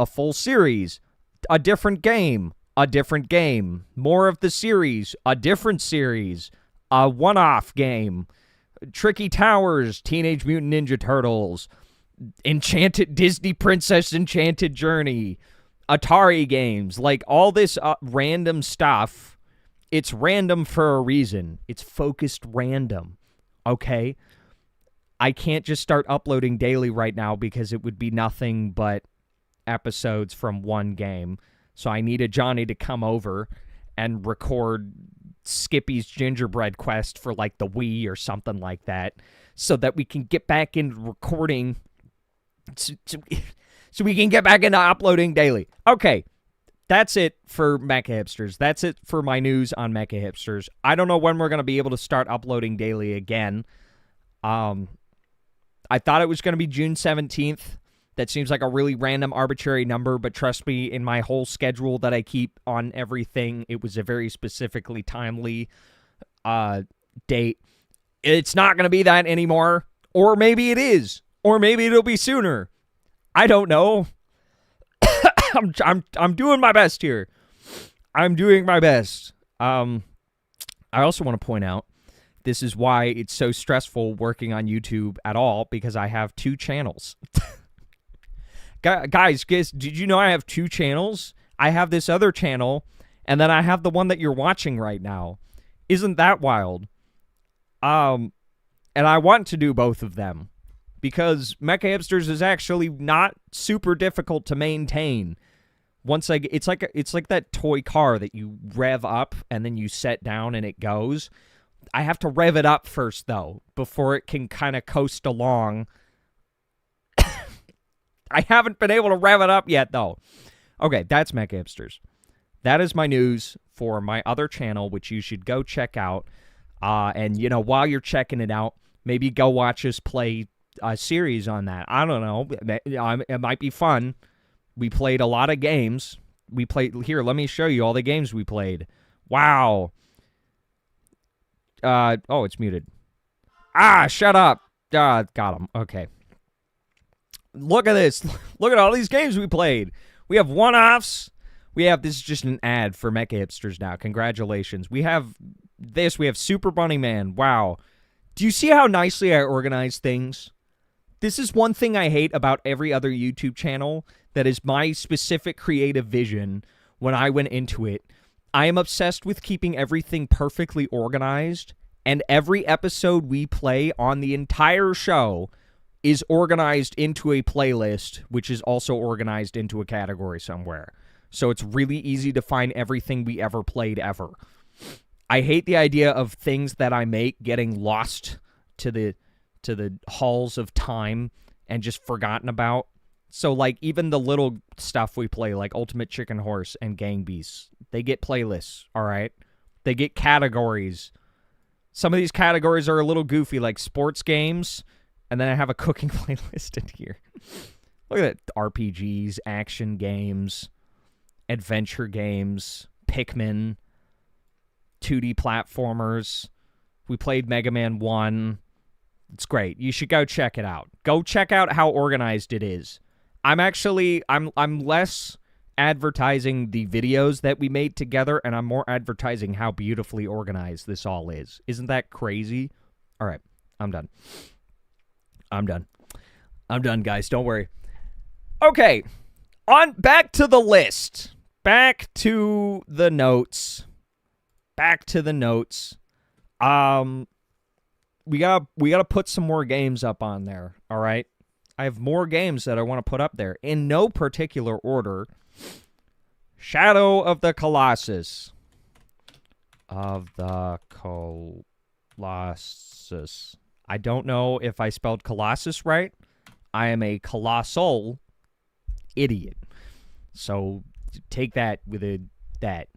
full series, a different game, more of the series, a different series, a one-off game, Tricky Towers, Teenage Mutant Ninja Turtles, Enchanted Disney Princess Enchanted Journey, Atari games, all this random stuff. It's random for a reason. It's focused random, okay? I can't just start uploading daily right now because it would be nothing but episodes from one game. So I need a Johnny to come over and record Skippy's Gingerbread Quest for the Wii or something like that, so that we can get back into recording, so we can get back into uploading daily. Okay, that's it for MechaHipsters. That's it for my news on MechaHipsters. I don't know when we're going to be able to start uploading daily again. I thought it was going to be June 17th. That seems like a really random, arbitrary number, but trust me, in my whole schedule that I keep on everything, it was a very specifically timely date. It's not going to be that anymore, or maybe it is, or maybe it'll be sooner. I don't know. I'm doing my best here. I'm doing my best. I also want to point out, this is why it's so stressful working on YouTube at all, because I have 2 channels. Guys, did you know I have 2 channels? I have this other channel, and then I have the one that you're watching right now. Isn't that wild? And I want to do both of them, because MechaHipsters is actually not super difficult to maintain. It's like that toy car that you rev up and then you set down and it goes. I have to rev it up first, though, before it can kind of coast along. I haven't been able to rev it up yet, though. Okay, that's MechaHipsters. That is my news for my other channel, which you should go check out. And, while you're checking it out, maybe go watch us play a series on that. I don't know. It might be fun. We played a lot of games. Here, let me show you all the games we played. Wow. Oh, it's muted. Shut up. Got him. Okay. Look at this. Look at all these games we played. We have one-offs. This is just an ad for MechaHipsters now. Congratulations. We have this. We have Super Bunny Man. Wow. Do you see how nicely I organize things? This is one thing I hate about every other YouTube channel that is my specific creative vision when I went into it. I am obsessed with keeping everything perfectly organized, and every episode we play on the entire show is organized into a playlist, which is also organized into a category somewhere. So it's really easy to find everything we ever played ever. I hate the idea of things that I make getting lost to the halls of time and just forgotten about. So, like, even the little stuff we play, like Ultimate Chicken Horse and Gang Beasts, they get playlists, all right? They get categories. Some of these categories are a little goofy, like sports games, and then I have a cooking playlist in here. Look at that. RPGs, action games, adventure games, Pikmin, 2D platformers. We played Mega Man 1. It's great. You should go check it out. Go check out how organized it is. I'm less advertising the videos that we made together, and I'm more advertising how beautifully organized this all is. Isn't that crazy? All right, I'm done. I'm done, guys. Don't worry. Okay, back to the list. Back to the notes. We gotta put some more games up on there. All right. I have more games that I want to put up there in no particular order. Shadow of the Colossus. I don't know if I spelled Colossus right. I am a colossal idiot. So take that with that.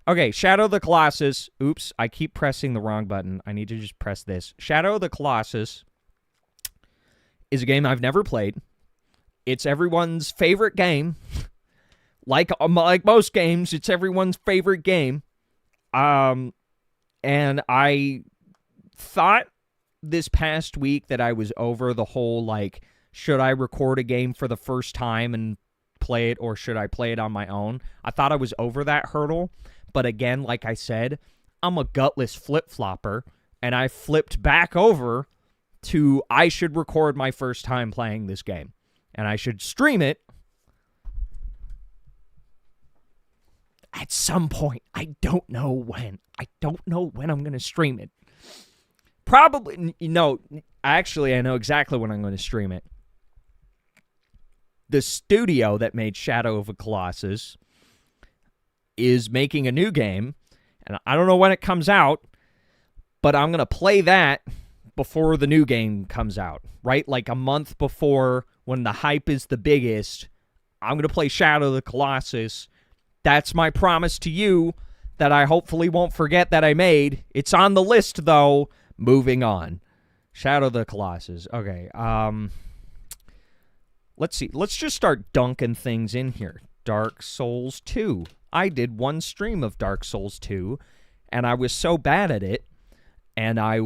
Okay, Shadow of the Colossus. Oops, I keep pressing the wrong button. I need to just press this. Shadow of the Colossus is a game I've never played. It's everyone's favorite game. Like most games, it's everyone's favorite game. And I thought this past week that I was over the whole, like, should I record a game for the first time and play it, or should I play it on my own? I thought I was over that hurdle. But again, like I said, I'm a gutless flip-flopper, and I flipped back over to I should record my first time playing this game, and I should stream it at some point. I don't know when. I don't know when I'm going to stream it. Probably, actually, I know exactly when I'm going to stream it. The studio that made Shadow of the Colossus is making a new game, and I don't know when it comes out, but I'm going to play that before the new game comes out, right? Like a month before, when the hype is the biggest, I'm going to play Shadow of the Colossus. That's my promise to you that I hopefully won't forget that I made. It's on the list, though. Moving on. Shadow of the Colossus. Okay, let's see. Let's just start dunking things in here. Dark Souls 2. I did one stream of Dark Souls 2, and I was so bad at it, and I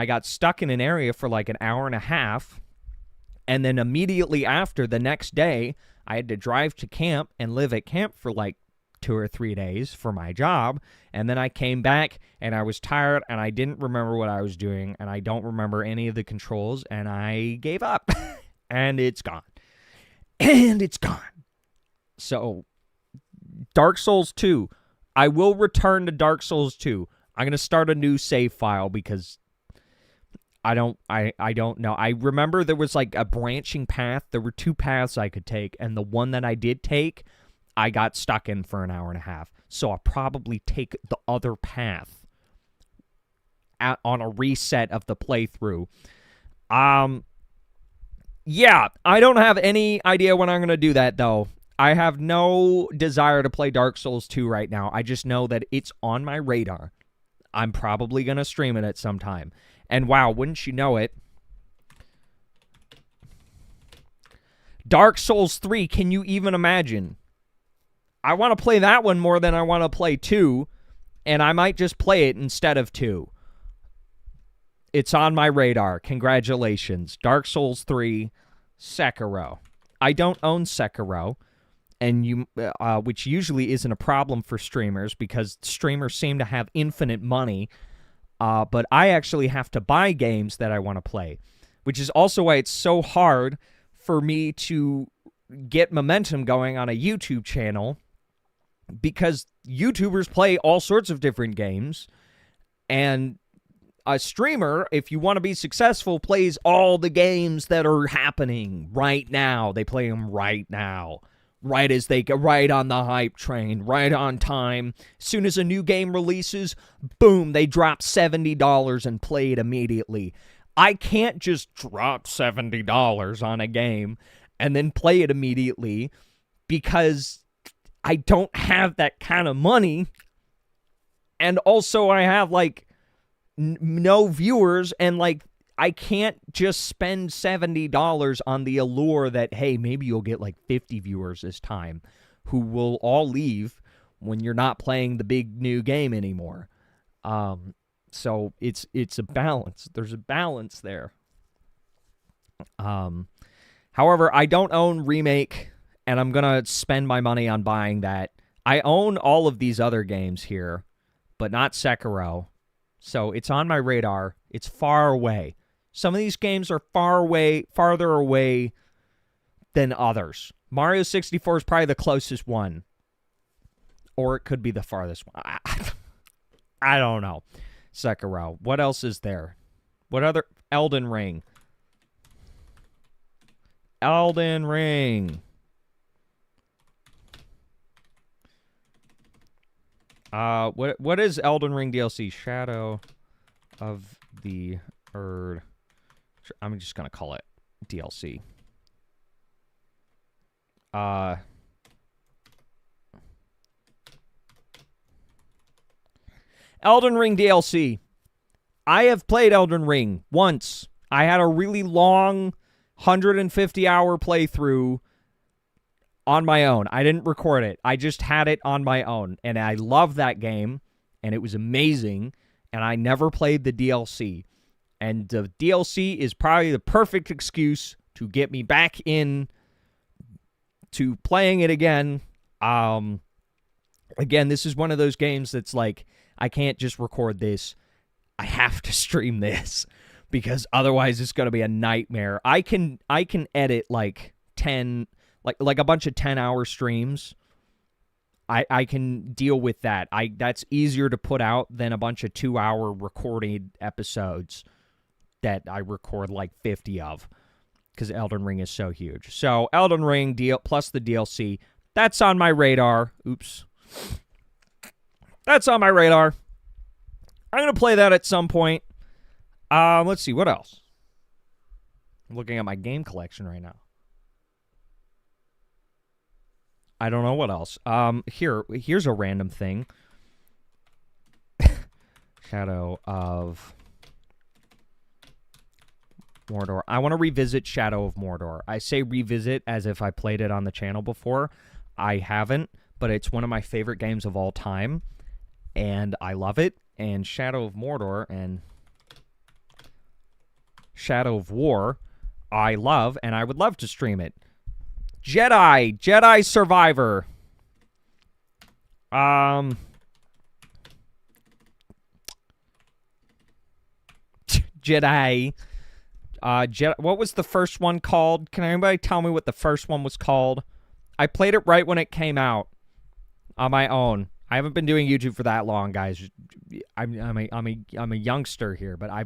got stuck in an area for like an hour and a half, and then immediately after, the next day, I had to drive to camp and live at camp for like 2 or 3 days for my job, and then I came back, and I was tired, and I didn't remember what I was doing, and I don't remember any of the controls, and I gave up, and it's gone. And it's gone. So, Dark Souls 2. I will return to Dark Souls 2. I'm going to start a new save file because I don't know. I remember there was like a branching path. There were 2 paths I could take, and the one that I did take, I got stuck in for an hour and a half. So I'll probably take the other path on a reset of the playthrough. Yeah, I don't have any idea when I'm going to do that, though. I have no desire to play Dark Souls 2 right now. I just know that it's on my radar. I'm probably going to stream it at some time. And wow, wouldn't you know it? Dark Souls 3, can you even imagine? I want to play that one more than I want to play 2, and I might just play it instead of 2. It's on my radar. Congratulations. Dark Souls 3, Sekiro. I don't own Sekiro, and which usually isn't a problem for streamers because streamers seem to have infinite money, but I actually have to buy games that I want to play, which is also why it's so hard for me to get momentum going on a YouTube channel, because YouTubers play all sorts of different games, and a streamer, if you want to be successful, plays all the games that are happening right now. They play them right now. Right as they get right on the hype train, right on time. As soon as a new game releases, boom, they drop $70 and play it immediately. I can't just drop $70 on a game and then play it immediately because I don't have that kind of money. And also I have like no viewers, and like I can't just spend $70 on the allure that, hey, maybe you'll get like 50 viewers this time who will all leave when you're not playing the big new game anymore. So it's a balance. There's a balance there. However, I don't own Remake, and I'm going to spend my money on buying that. I own all of these other games here, but not Sekiro. So it's on my radar. It's far away. Some of these games are farther away than others. Mario 64 is probably the closest one. Or it could be the farthest one. I don't know. Sekiro. What else is there? What other? Elden Ring. Elden Ring. What is Elden Ring DLC? Shadow of the Erd. I'm just gonna call it DLC. Elden Ring DLC. I have played Elden Ring once. I had a really long 150-hour playthrough on my own. I didn't record it. I just had it on my own. And I love that game. And it was amazing. And I never played the DLC. And the DLC is probably the perfect excuse to get me back in to playing it again. Again, this is one of those games that's like, I can't just record this. I have to stream this because otherwise it's going to be a nightmare. I can edit like 10, like a bunch of 10-hour streams. I can deal with that. That's easier to put out than a bunch of 2-hour recorded episodes that I record like 50 of because Elden Ring is so huge. So Elden Ring plus the DLC, that's on my radar. Oops. That's on my radar. I'm going to play that at some point. Let's see, what else? I'm looking at my game collection right now. I don't know what else. Here's a random thing. Shadow of Mordor. I want to revisit Shadow of Mordor. I say revisit as if I played it on the channel before. I haven't, but it's one of my favorite games of all time, and I love it. And Shadow of Mordor and Shadow of War, I love, and I would love to stream it. Jedi Survivor. Jedi. What was the first one called? Can anybody tell me what the first one was called? I played it right when it came out on my own. I haven't been doing YouTube for that long, guys. I'm a youngster here, but I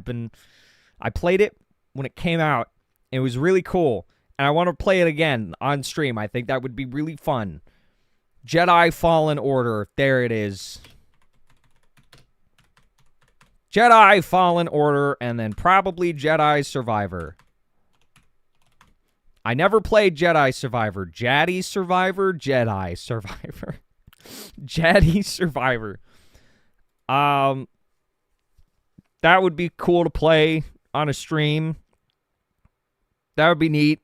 played it when it came out. It was really cool, and I want to play it again on stream. I think that would be really fun. Jedi Fallen Order. There it is. Jedi Fallen Order, and then probably Jedi Survivor. I never played Jedi Survivor. Jaddy Survivor? Jedi Survivor. Jaddy Survivor. That would be cool to play on a stream. That would be neat.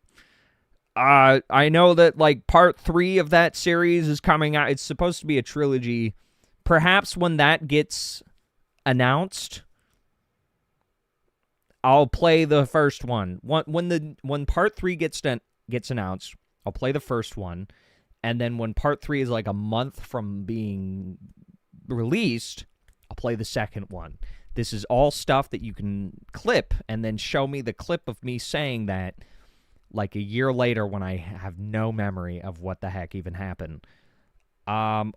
I know that like part 3 of that series is coming out. It's supposed to be a trilogy. Perhaps when that gets announced, I'll play the first one. When part 3 gets announced, I'll play the first one. And then when part 3 is like a month from being released, I'll play the second one. This is all stuff that you can clip and then show me the clip of me saying that like a year later when I have no memory of what the heck even happened. Ori!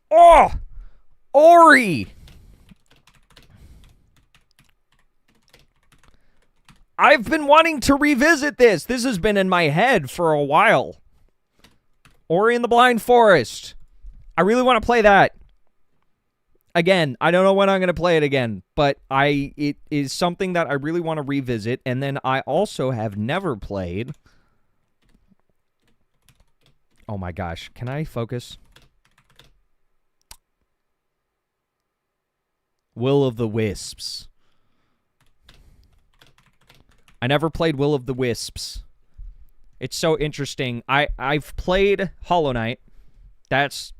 I've been wanting to revisit this. This has been in my head for a while. Ori and the Blind Forest. I really want to play that. Again, I don't know when I'm going to play it again, but it is something that I really want to revisit. And then I also have never played Oh my gosh. Can I focus? Will of the Wisps. I never played Will of the Wisps. It's so interesting. I've played Hollow Knight. That's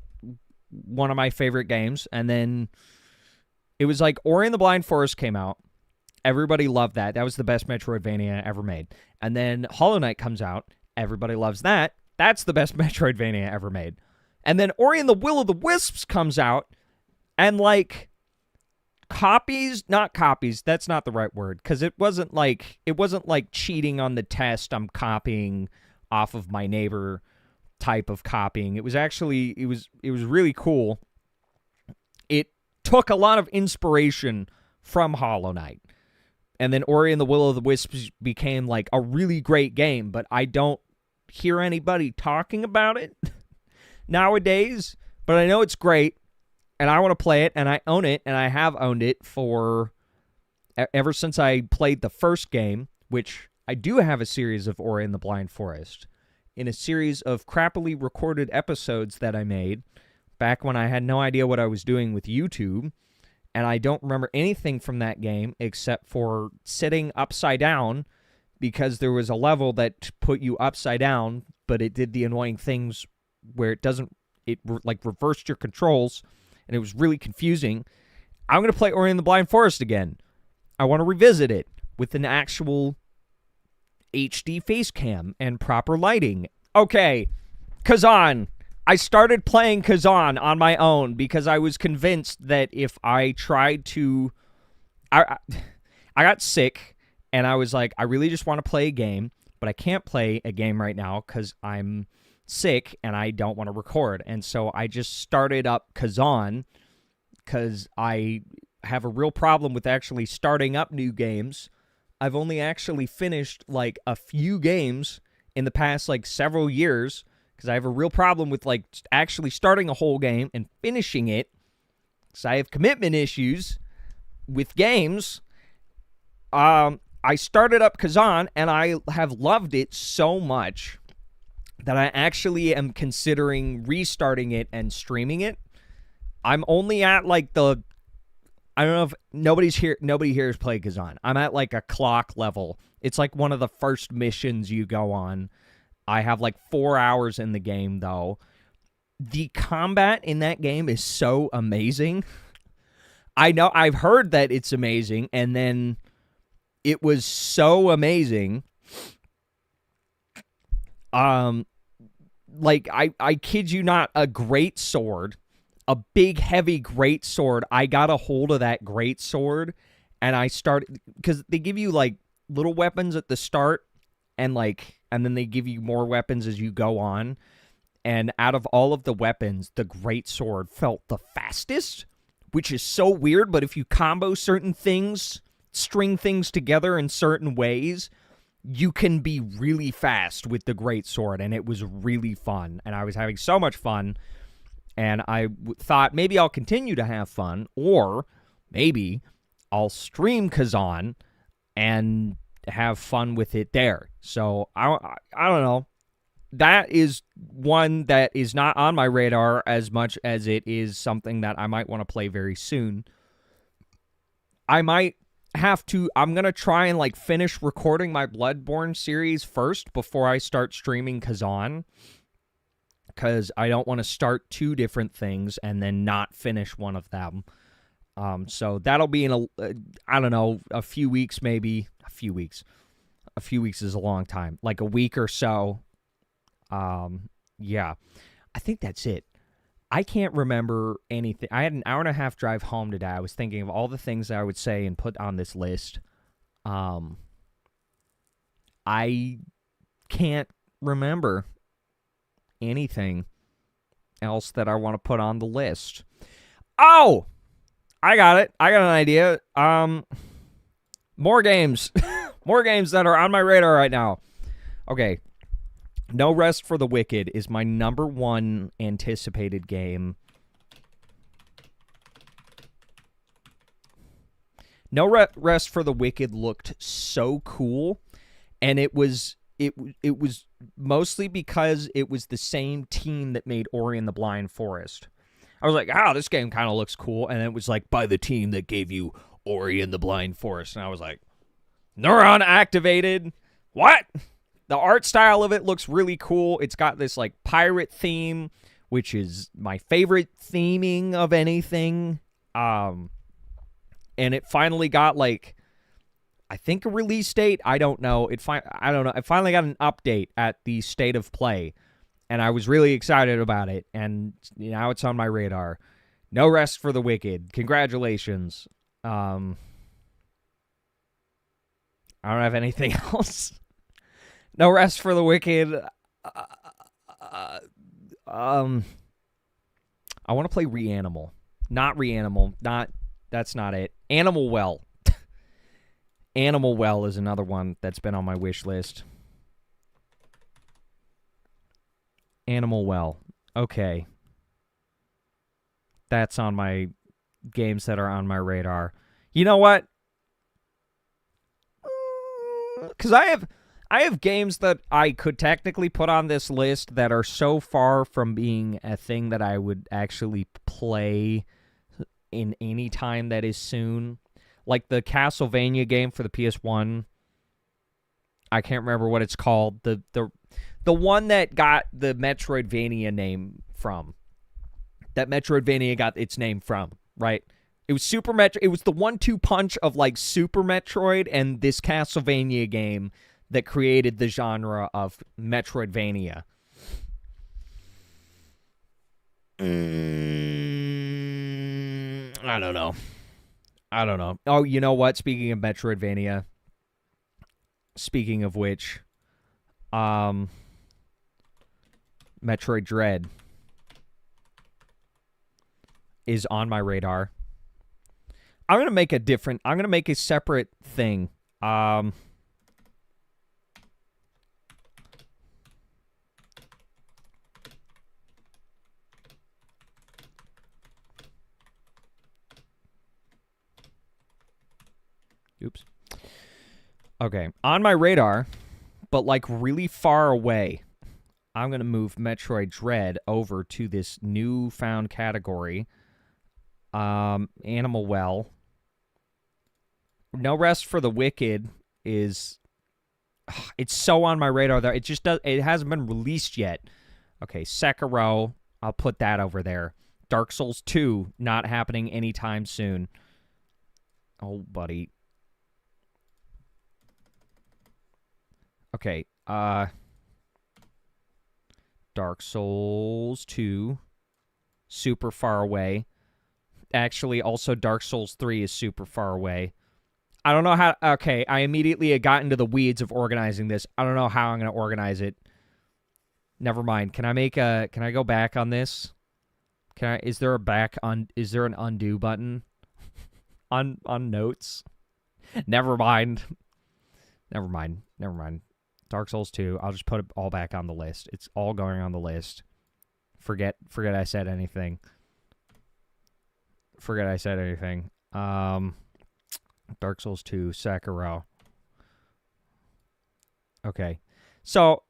one of my favorite games. And then it was like Ori and the Blind Forest came out. Everybody loved that. That was the best Metroidvania ever made. And then Hollow Knight comes out. Everybody loves that. That's the best Metroidvania ever made. And then Ori and the Will of the Wisps comes out. And like... not copies, that's not the right word, because it wasn't like cheating on the test. I'm copying off of my neighbor type of copying. It was actually, it was really cool. It took a lot of inspiration from Hollow Knight. And then Ori and the Will of the Wisps became like a really great game, but I don't hear anybody talking about it nowadays, but I know it's great. And I want to play it, and I own it, and I have owned it for ever since I played the first game, which I do have a series of Ori and the Blind Forest, in a series of crappily recorded episodes that I made back when I had no idea what I was doing with YouTube, and I don't remember anything from that game except for sitting upside down because there was a level that put you upside down, but it did the annoying things where it reversed your controls, and it was really confusing. I'm going to play Ori and the Blind Forest again. I want to revisit it with an actual HD face cam and proper lighting. Okay, Kazan. I started playing Kazan on my own because I was convinced that if I tried to... I got sick, and I was like, I really just want to play a game, but I can't play a game right now because I'm sick and I don't want to record. And so I just started up Kazan because I have a real problem with actually starting up new games. I've only actually finished like a few games in the past like several years because I have a real problem with like actually starting a whole game and finishing it because I have commitment issues with games. I started up Kazan and I have loved it so much that I actually am considering restarting it and streaming it. I'm only at like I don't know if nobody here has played Kazan. I'm at like a clock level. It's like one of the first missions you go on. I have like 4 hours in the game though. The combat in that game is so amazing. I know I've heard that it's amazing, and then it was so amazing. Like, I kid you not, a great sword, a big, heavy great sword. I got a hold of that great sword, and I started, because they give you, like, little weapons at the start, and then they give you more weapons as you go on, and out of all of the weapons, the great sword felt the fastest, which is so weird, but if you combo certain things, string things together in certain ways, you can be really fast with the great sword, and it was really fun, and I was having so much fun, and I thought maybe I'll continue to have fun, or maybe I'll stream Kazan and have fun with it there. So, I don't know. That is one that is not on my radar as much as it is something that I might want to play very soon. I might have to, I'm going to try and like finish recording my Bloodborne series first before I start streaming Kazan, because I don't want to start two different things and then not finish one of them. So that'll be in I don't know, a few weeks maybe. A few weeks is a long time. Like a week or so. Yeah. I think that's it. I can't remember anything. I had an hour and a half drive home today. I was thinking of all the things that I would say and put on this list. I can't remember anything else that I want to put on the list. Oh! I got it. I got an idea. More games. More games that are on my radar right now. Okay. No Rest for the Wicked is my number one anticipated game. No Rest for the Wicked looked so cool, and it was it was mostly because it was the same team that made Ori and the Blind Forest. I was like, this game kind of looks cool. And it was like, by the team that gave you Ori and the Blind Forest. And I was like, neuron activated. What? The art style of it looks really cool. It's got this like pirate theme, which is my favorite theming of anything. And it finally got like, I think a release date. I don't know. I don't know. I finally got an update at the State of Play, and I was really excited about it. And now it's on my radar. No Rest for the Wicked. Congratulations. I don't have anything else. No Rest for the Wicked. I want to play Reanimal. Not Reanimal. That's not it. Animal Well. Animal Well is another one that's been on my wish list. Animal Well. Okay. That's on my games that are on my radar. You know what? Because I have games that I could technically put on this list that are so far from being a thing that I would actually play in any time that is soon. Like the Castlevania game for the PS1. I can't remember what it's called. The one that got the Metroidvania name from. That Metroidvania got its name from, right? It was Super Metro. It was the 1-2 punch of like Super Metroid and this Castlevania game that created the genre of Metroidvania. I don't know. Oh, you know what? Speaking of Metroidvania, speaking of which, Metroid Dread is on my radar. I'm going to make a separate thing. Oops. Okay, on my radar, but like really far away, I'm going to move Metroid Dread over to this newfound category. Animal Well. No Rest for the Wicked is... It's so on my radar there. It hasn't been released yet. Okay, Sekiro, I'll put that over there. Dark Souls 2, not happening anytime soon. Oh, buddy. Okay, Dark Souls 2, super far away. Actually, also Dark Souls 3 is super far away. I don't know how... Okay, I immediately got into the weeds of organizing this. I don't know how I'm going to organize it. Never mind. Can I go back on this? Is there an undo button on notes? Never mind. Never mind. Dark Souls 2. I'll just put it all back on the list. It's all going on the list. Forget I said anything. Dark Souls 2, Sekiro. Okay. So,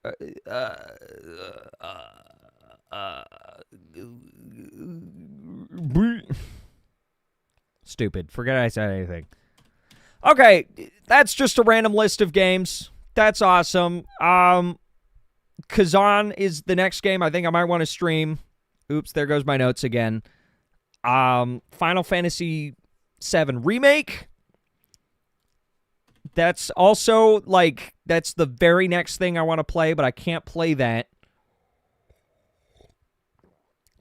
stupid. Forget I said anything. Okay, that's just a random list of games. That's awesome. Kazan is the next game I think I might want to stream. Oops, there goes my notes again. Final Fantasy VII Remake. That's also, like, that's the very next thing I want to play, but I can't play that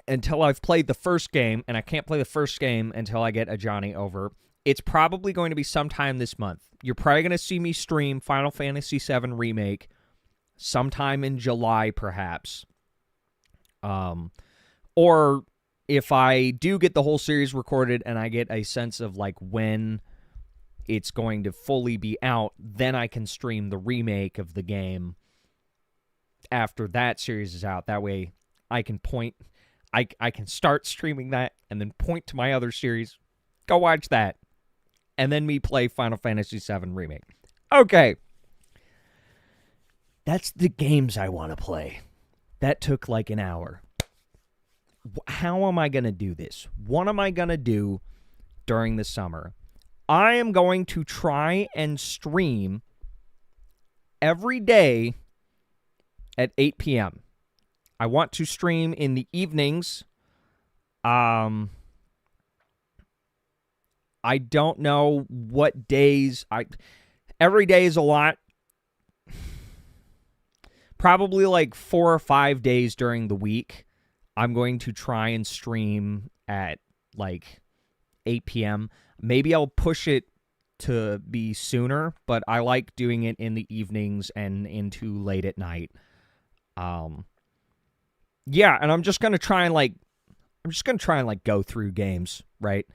until I've played the first game, and I can't play the first game until I get a Johnny over. It's probably going to be sometime this month. You're probably going to see me stream Final Fantasy VII Remake sometime in July, perhaps. Or if I do get the whole series recorded and I get a sense of, like, when it's going to fully be out, then I can stream the remake of the game after that series is out. That way I can I can start streaming that and then point to my other series, go watch that, and then me play Final Fantasy VII Remake. Okay. That's the games I want to play. That took like an hour. How am I going to do this? What am I going to do during the summer? I am going to try and stream every day at 8 p.m. I want to stream in the evenings. I don't know what days. Every day is a lot. Probably like 4 or 5 days during the week. I'm going to try and stream at like 8 p.m. Maybe I'll push it to be sooner, but I like doing it in the evenings and into late at night. Yeah, and I'm just going to try and go through games, right?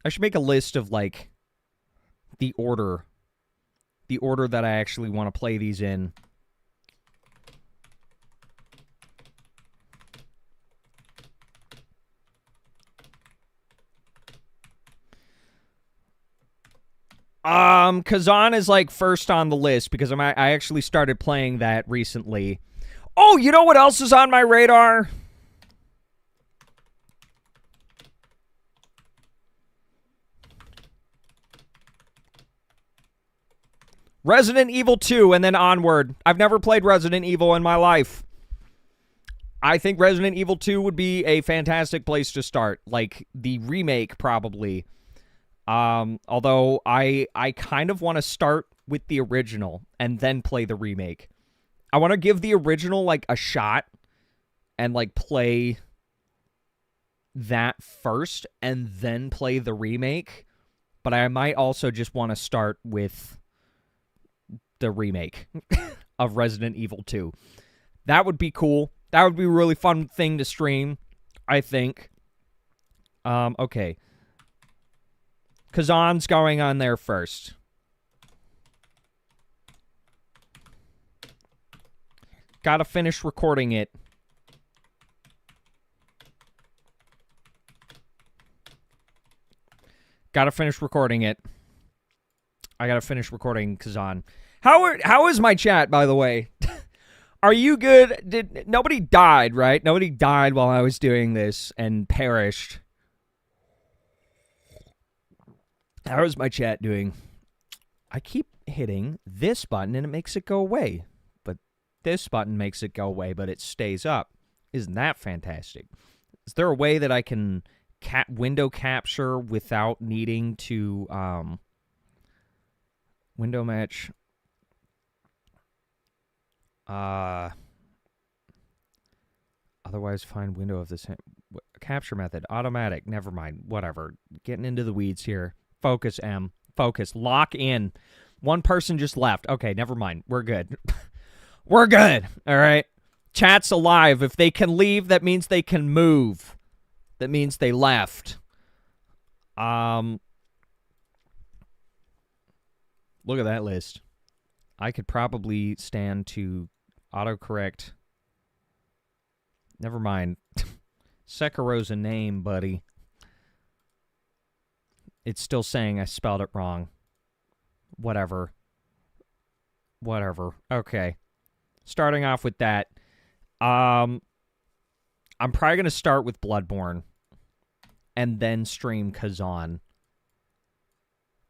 I should make a list of like the order that I actually want to play these in. Kazan is like first on the list because I actually started playing that recently. Oh, you know what else is on my radar? Resident Evil 2 and then onward. I've never played Resident Evil in my life. I think Resident Evil 2 would be a fantastic place to start. Like the remake, probably. Although I kind of want to start with the original and then play the remake. I want to give the original like a shot and like play that first and then play the remake. But I might also just want to start with the remake of Resident Evil 2. That would be cool. That would be a really fun thing to stream, I think. Okay. Kazan's going on there first. Gotta finish recording it. Gotta finish recording it. I gotta finish recording Kazan. How is my chat, by the way? Are you good? Nobody died, right? Nobody died while I was doing this and perished. How is my chat doing? I keep hitting this button and it makes it go away. But this button makes it go away, but it stays up. Isn't that fantastic? Is there a way that I can window capture without needing to window match? Otherwise find window of the same capture method. Automatic. Never mind. Whatever. Getting into the weeds here. Focus, M. Focus. Lock in. One person just left. Okay, never mind. We're good. We're good. All right. Chat's alive. If they can leave, that means they can move. That means they left. Look at that list. I could probably stand to autocorrect. Never mind. Sekiro's a name, buddy. It's still saying I spelled it wrong. Whatever. Okay. Starting off with that. I'm probably going to start with Bloodborne. And then stream Kazan.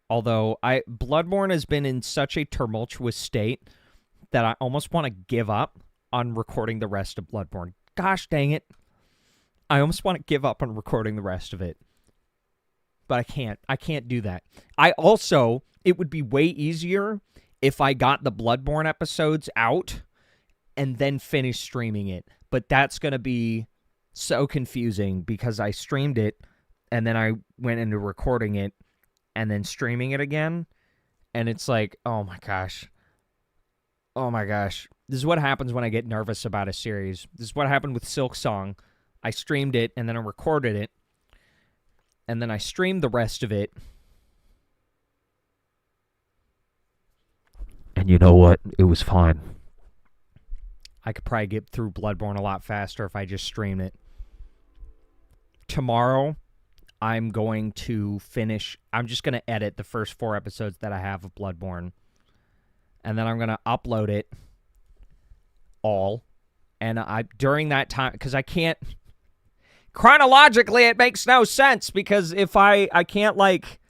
Although, Bloodborne has been in such a tumultuous state that I almost want to give up on recording the rest of Bloodborne. Gosh dang it. I almost want to give up on recording the rest of it. But I can't. I can't do that. It would be way easier if I got the Bloodborne episodes out and then finished streaming it. But that's going to be so confusing because I streamed it and then I went into recording it and then streaming it again. And it's like, oh my gosh. Oh my gosh. This is what happens when I get nervous about a series. This is what happened with Silksong. I streamed it and then I recorded it. And then I streamed the rest of it. And you know what? It was fine. I could probably get through Bloodborne a lot faster if I just streamed it. Tomorrow, I'm going to finish. I'm just going to edit the first 4 episodes that I have of Bloodborne. And then I'm going to upload it. all. And during that time, because I can't, chronologically, it makes no sense, because if I can't, like,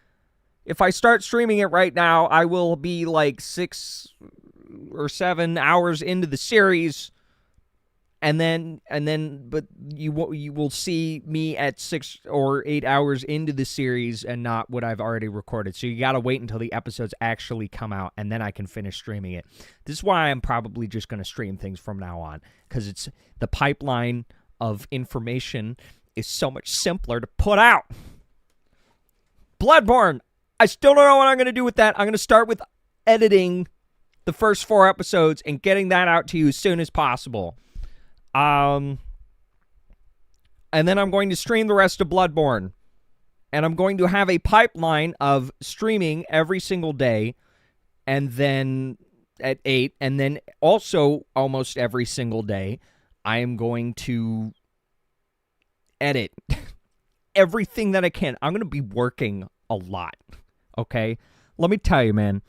if I start streaming it right now, I will be like 6 or 7 hours into the series, and then, but you will see me at 6 or 8 hours into the series and not what I've already recorded. So you got to wait until the episodes actually come out, and then I can finish streaming it. This is why I'm probably just going to stream things from now on, because it's the pipeline of information is so much simpler to put out. Bloodborne. I still don't know what I'm going to do with that. I'm going to start with editing the first 4 episodes and getting that out to you as soon as possible. And then I'm going to stream the rest of Bloodborne. And I'm going to have a pipeline of streaming every single day, and then at 8, and then also almost every single day, I am going to edit everything that I can. I'm going to be working a lot, okay? Let me tell you, man,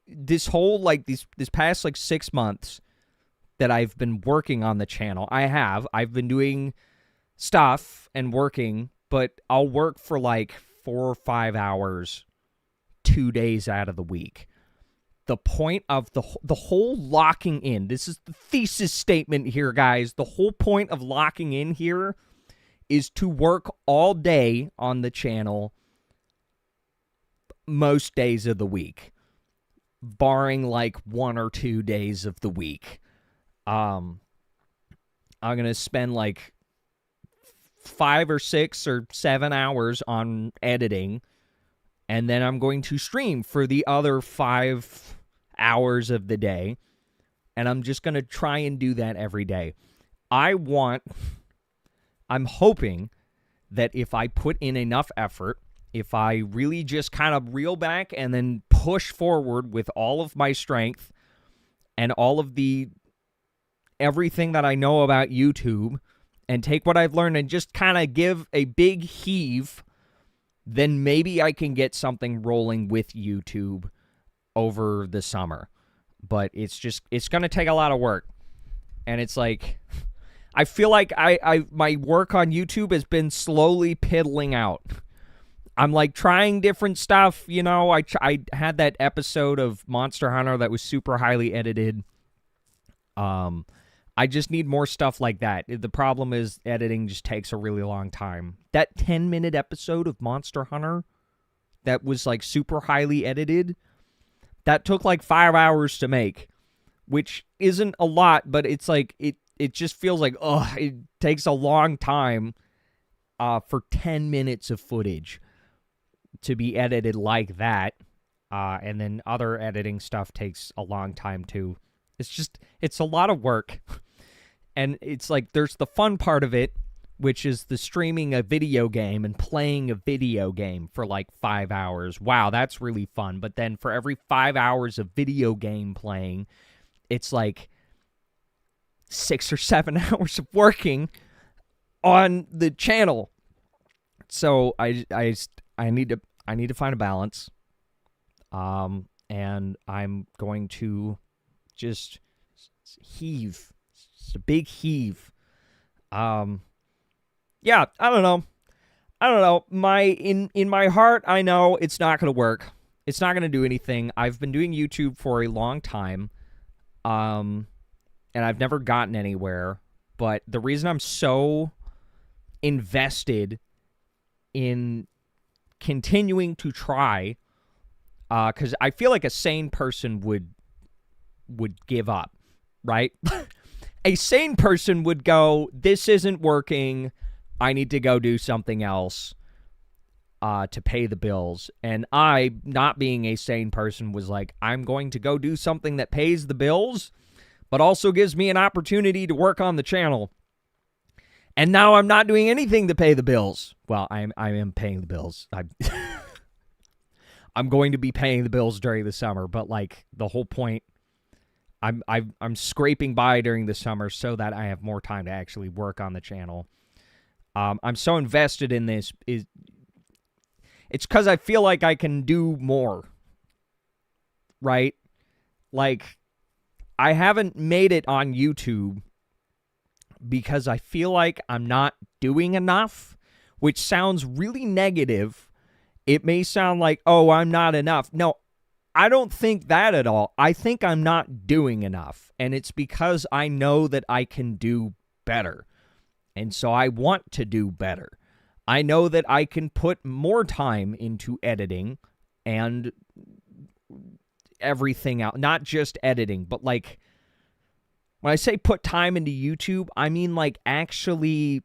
this past, like, 6 months that I've been working on the channel, I've been doing stuff and working, but I'll work for like 4 or 5 hours 2 days out of the week. The point of the whole locking in, this is the thesis statement here, guys. The whole point of locking in here is to work all day on the channel most days of the week, barring like 1 or 2 days of the week. I'm going to spend like 5 or 6 or 7 hours on editing, and then I'm going to stream for the other 5 hours of the day, and I'm just going to try and do that every day. I'm hoping that if I put in enough effort, if I really just kind of reel back and then push forward with all of my strength and all of everything that I know about YouTube, and take what I've learned and just kind of give a big heave, then maybe I can get something rolling with YouTube over the summer. But it's going to take a lot of work. And it's like, I feel like my work on YouTube has been slowly piddling out. I'm like trying different stuff, you know. I had that episode of Monster Hunter that was super highly edited. I just need more stuff like that. The problem is editing just takes a really long time. That 10-minute episode of Monster Hunter that was like super highly edited, that took like 5 hours to make, which isn't a lot, but it's like it just feels like, it takes a long time for 10 minutes of footage to be edited like that. And then other editing stuff takes a long time too. It's a lot of work. And it's like, there's the fun part of it, which is the streaming a video game and playing a video game for like 5 hours. Wow, that's really fun. But then for every 5 hours of video game playing, it's like 6 or 7 hours of working on the channel. So I need to find a balance. And I'm going to just heave. It's a big heave. Yeah, I don't know. In my heart, I know it's not going to work. It's not going to do anything. I've been doing YouTube for a long time. And I've never gotten anywhere. But the reason I'm so invested in continuing to try, because I feel like a sane person would give up, right? A sane person would go, this isn't working, I need to go do something else to pay the bills. And I, not being a sane person, was like, I'm going to go do something that pays the bills, but also gives me an opportunity to work on the channel. And now I'm not doing anything to pay the bills. Well, I am paying the bills. I'm going to be paying the bills during the summer, but like the whole point, I'm scraping by during the summer so that I have more time to actually work on the channel. I'm so invested in this. It's because I feel like I can do more, right? Like, I haven't made it on YouTube because I feel like I'm not doing enough, which sounds really negative. It may sound like, oh, I'm not enough. No, I don't think that at all. I think I'm not doing enough, and it's because I know that I can do better, and so I want to do better. I know that I can put more time into editing and everything out. Not just editing, but like, when I say put time into YouTube, I mean like actually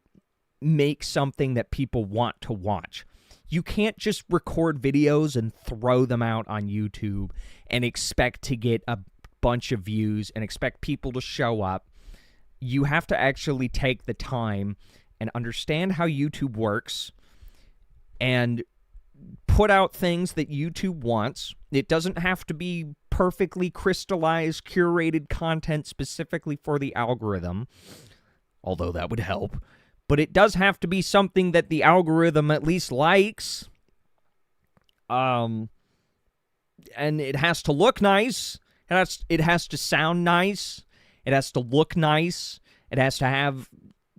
make something that people want to watch. You can't just record videos and throw them out on YouTube and expect to get a bunch of views and expect people to show up. You have to actually take the time and understand how YouTube works and put out things that YouTube wants. It doesn't have to be perfectly crystallized, curated content specifically for the algorithm, although that would help. But it does have to be something that the algorithm at least likes. And it has to look nice. It has to sound nice. It has to look nice. It has to have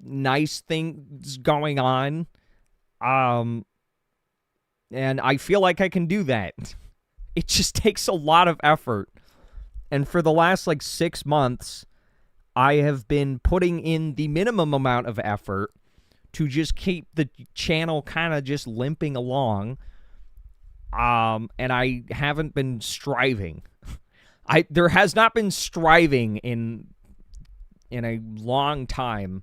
nice things going on. And I feel like I can do that. It just takes a lot of effort. And for the last, 6 months, I have been putting in the minimum amount of effort to just keep the channel kind of just limping along. And I haven't been striving. There has not been striving in a long time.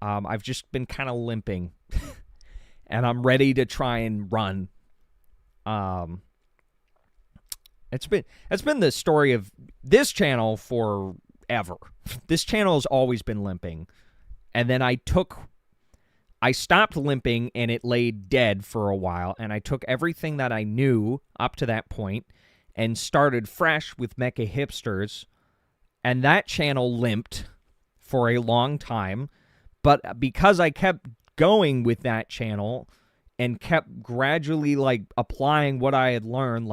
I've just been kind of limping. And I'm ready to try and run. It's been the story of this channel forever. This channel has always been limping. And then I stopped limping and it laid dead for a while, and I took everything that I knew up to that point and started fresh with MechaHipsters, and that channel limped for a long time. But because I kept going with that channel and kept gradually applying what I had learned,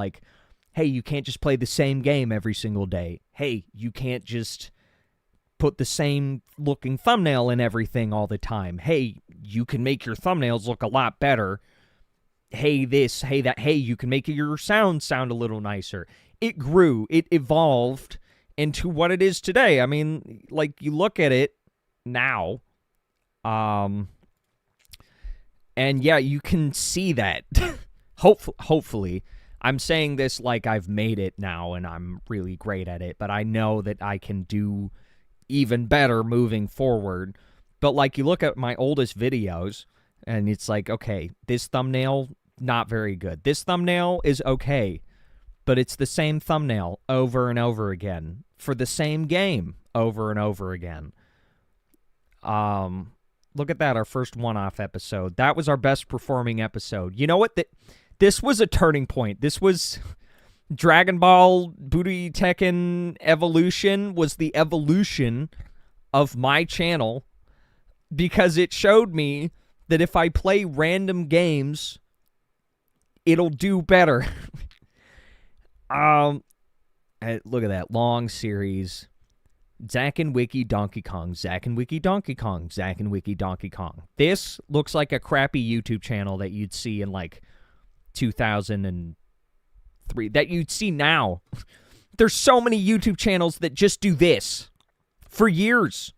hey, you can't just play the same game every single day. Hey, you can't just put the same looking thumbnail in everything all the time. Hey, you can make your thumbnails look a lot better. Hey, this, hey, that. Hey, you can make your sound a little nicer. It grew. It evolved into what it is today. I mean, you look at it now, and yeah, you can see that. Hopefully. I'm saying this like I've made it now and I'm really great at it, but I know that I can do even better moving forward. But you look at my oldest videos and it's okay, this thumbnail, not very good. This thumbnail is okay, but it's the same thumbnail over and over again for the same game over and over again. Look at that, our first one-off episode. That was our best performing episode. You know what? This was a turning point. This was Dragon Ball Booty Tekken Evolution was the evolution of my channel because it showed me that if I play random games, it'll do better. Look at that long series. Zack and Wiki Donkey Kong, Zack and Wiki Donkey Kong, Zack and Wiki Donkey Kong. This looks like a crappy YouTube channel that you'd see in 2003 that you'd see now. There's so many YouTube channels that just do this for years.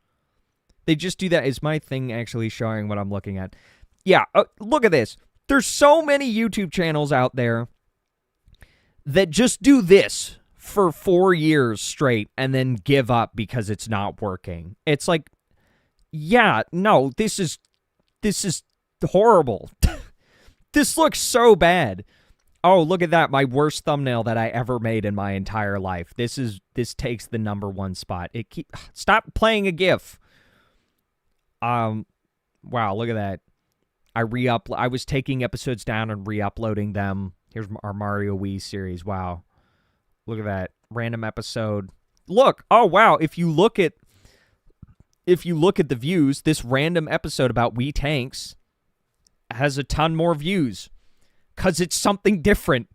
They just do that. Is my thing actually showing what I'm looking at? Yeah, look at this. There's so many YouTube channels out there that just do this for 4 years straight and then give up because it's not working. It's yeah, no, this is horrible. This looks so bad. Oh, look at that. My worst thumbnail that I ever made in my entire life. This takes the #1 spot. Stop playing a GIF. Wow, look at that. I was taking episodes down and re-uploading them. Here's our Mario Wii series. Wow. Look at that. Random episode. Look. Oh, wow. If you look at the views, this random episode about Wii tanks has a ton more views because it's something different.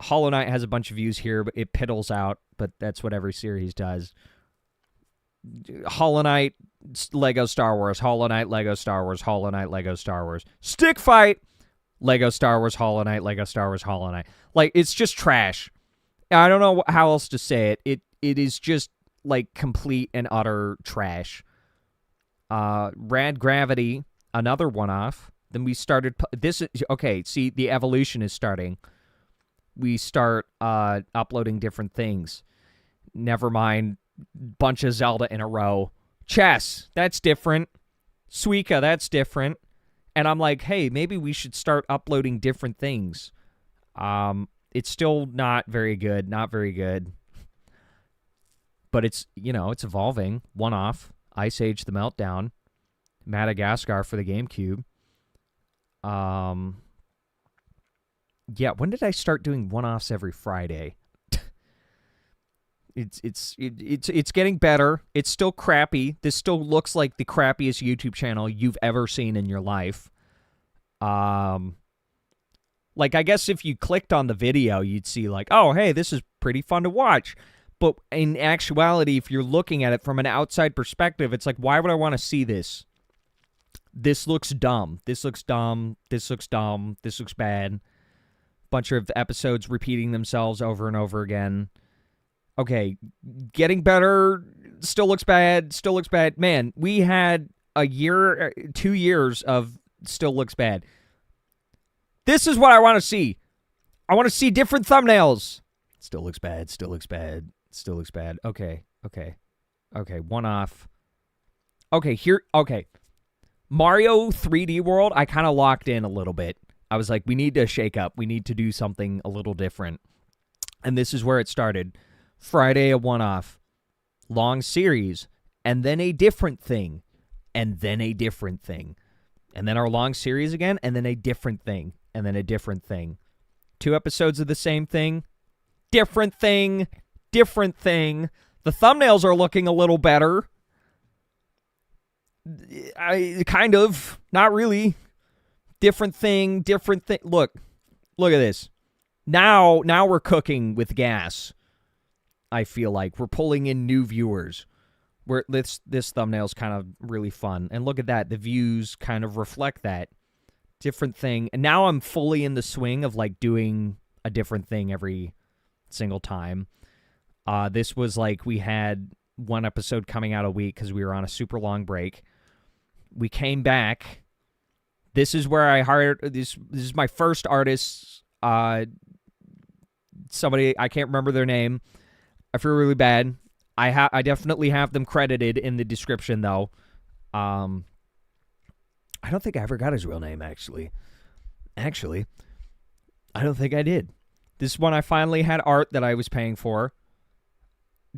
Hollow Knight has a bunch of views here, but it piddles out, but that's what every series does. Hollow Knight, Lego Star Wars, Hollow Knight, Lego Star Wars, Hollow Knight, Lego Star Wars. Stick Fight, Lego Star Wars, Hollow Knight, Lego Star Wars, Hollow Knight. Like, it's just trash. I don't know how else to say it. It is just, like, complete and utter trash. Rad Gravity, another one-off. Then we started... This is... Okay, see, the evolution is starting. We start uploading different things. Never mind, bunch of Zelda in a row. Chess, that's different. Suika, that's different. And I'm like, hey, maybe we should start uploading different things. It's still not very good. Not very good. But it's, you know, it's evolving. One-off. Ice Age the Meltdown. Madagascar for the GameCube. Yeah, when did I start doing one-offs every Friday? It's getting better. It's still crappy. This still looks like the crappiest YouTube channel you've ever seen in your life. Like, I guess if you clicked on the video, you'd see like, oh, hey, this is pretty fun to watch. But in actuality, if you're looking at it from an outside perspective, it's like, why would I want to see this? This looks dumb. This looks dumb. This looks dumb. This looks bad. Bunch of episodes repeating themselves over and over again. Okay, getting better, still looks bad, still looks bad. Man, we had a year, 2 years of still looks bad. This is what I want to see. I want to see different thumbnails. Still looks bad, still looks bad, still looks bad. Okay, one off. Okay. Mario 3D World, I kind of locked in a little bit. I was like, we need to shake up. We need to do something a little different. And this is where it started. Friday, a one-off. Long series. And then a different thing. And then a different thing. And then our long series again. And then a different thing. And then a different thing. 2 episodes of the same thing. Different thing. Different thing. The thumbnails are looking a little better. Kind of. Not really. Different thing. Different thing. Look at this. Now we're cooking with gas. I feel like we're pulling in new viewers. This thumbnail's kind of really fun. And look at that. The views kind of reflect that. Different thing. And now I'm fully in the swing of like doing a different thing every single time. This was like we had 1 episode coming out a week because we were on a super long break. We came back. This is where I hired... This is my first artist. Somebody, I can't remember their name. I feel really bad. I definitely have them credited in the description, though. I don't think I ever got his real name, actually. I don't think I did. This one I finally had art that I was paying for.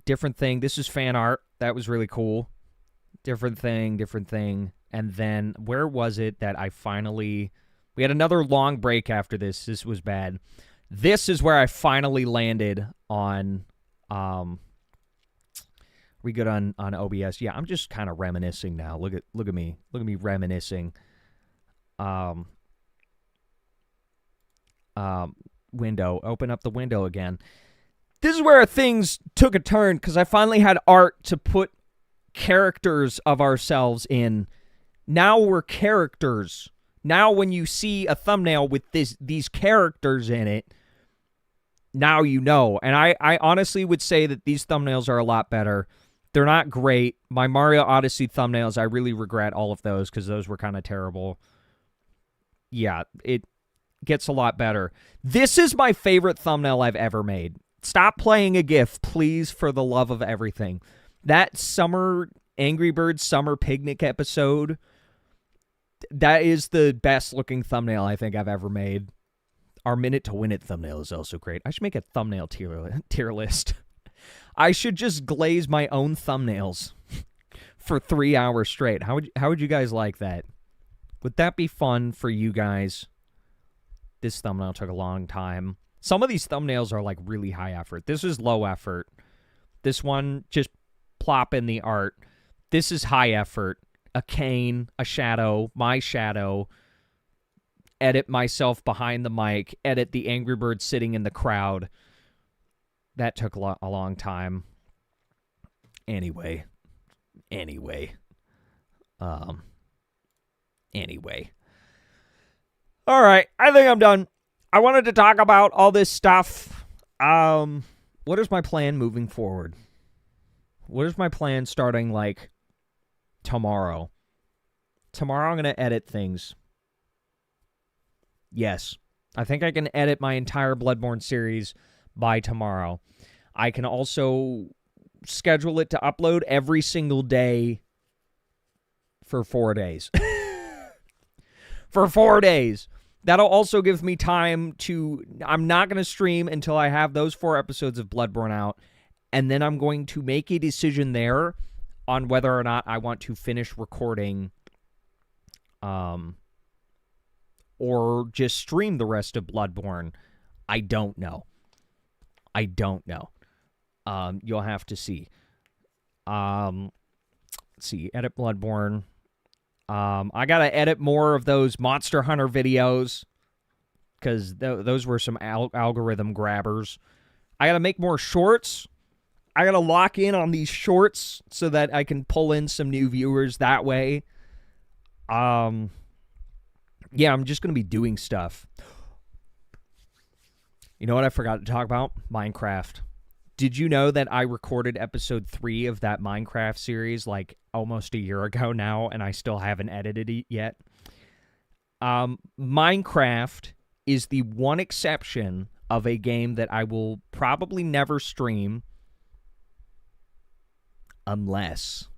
Different thing. This is fan art. That was really cool. Different thing. And then, where was it that I finally... We had another long break after this. This was bad. This is where I finally landed on... we good on OBS? Yeah, I'm just kind of reminiscing now. Look at me. Look at me reminiscing. Window. Open up the window again. This is where things took a turn, because I finally had art to put characters of ourselves in. Now we're characters. Now when you see a thumbnail with these characters in it, now you know. And I honestly would say that these thumbnails are a lot better. They're not great. My Mario Odyssey thumbnails, I really regret all of those because those were kind of terrible. Yeah, it gets a lot better. This is my favorite thumbnail I've ever made. Stop playing a GIF, please, for the love of everything. That summer Angry Birds summer picnic episode, that is the best looking thumbnail I think I've ever made. Our Minute to Win It thumbnail is also great. I should make a thumbnail tier list. I should just glaze my own thumbnails for 3 hours straight. How would you guys like that? Would that be fun for you guys? This thumbnail took a long time. Some of these thumbnails are like really high effort. This is low effort. This one, just plop in the art. This is high effort. A cane, a shadow, my shadow. edit myself behind the mic, edit the Angry Bird sitting in the crowd. That took a long time. Anyway. All right, I think I'm done. I wanted to talk about all this stuff. What is my plan moving forward? What is my plan starting, like, tomorrow? Tomorrow I'm going to edit things. Yes, I think I can edit my entire Bloodborne series by tomorrow. I can also schedule it to upload every single day for 4 days. For 4 days. That'll also give me time to... I'm not going to stream until I have those 4 episodes of Bloodborne out, and then I'm going to make a decision there on whether or not I want to finish recording or just stream the rest of Bloodborne. I don't know. You'll have to see. Let's see. Edit Bloodborne. I gotta edit more of those Monster Hunter videos because those were some algorithm grabbers. I gotta make more shorts. I gotta lock in on these shorts so that I can pull in some new viewers that way. Yeah, I'm just gonna be doing stuff. You know what I forgot to talk about? Minecraft. Did you know that I recorded episode 3 of that Minecraft series like almost a year ago now, and I still haven't edited it yet? Minecraft is the one exception of a game that I will probably never stream unless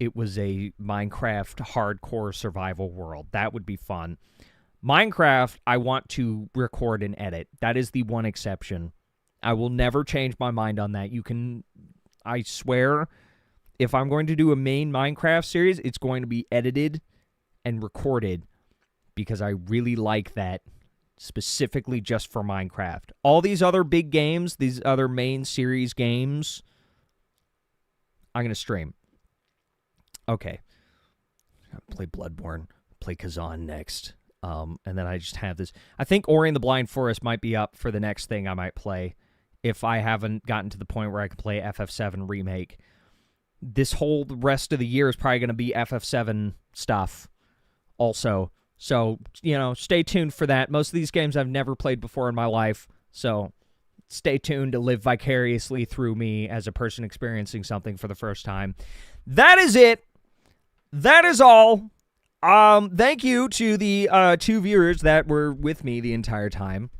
it was a Minecraft hardcore survival world. That would be fun. Minecraft, I want to record and edit. That is the one exception. I will never change my mind on that. I swear, if I'm going to do a main Minecraft series, it's going to be edited and recorded because I really like that specifically just for Minecraft. All these other big games, these other main series games, I'm going to stream. Okay. I'll play Bloodborne, play Kazan next. And then I just have this. I think Ori and the Blind Forest might be up for the next thing I might play if I haven't gotten to the point where I can play FF7 Remake. This whole rest of the year is probably going to be FF7 stuff also. So, stay tuned for that. Most of these games I've never played before in my life, so stay tuned to live vicariously through me as a person experiencing something for the first time. That is it. That is all. Thank you to the 2 viewers that were with me the entire time.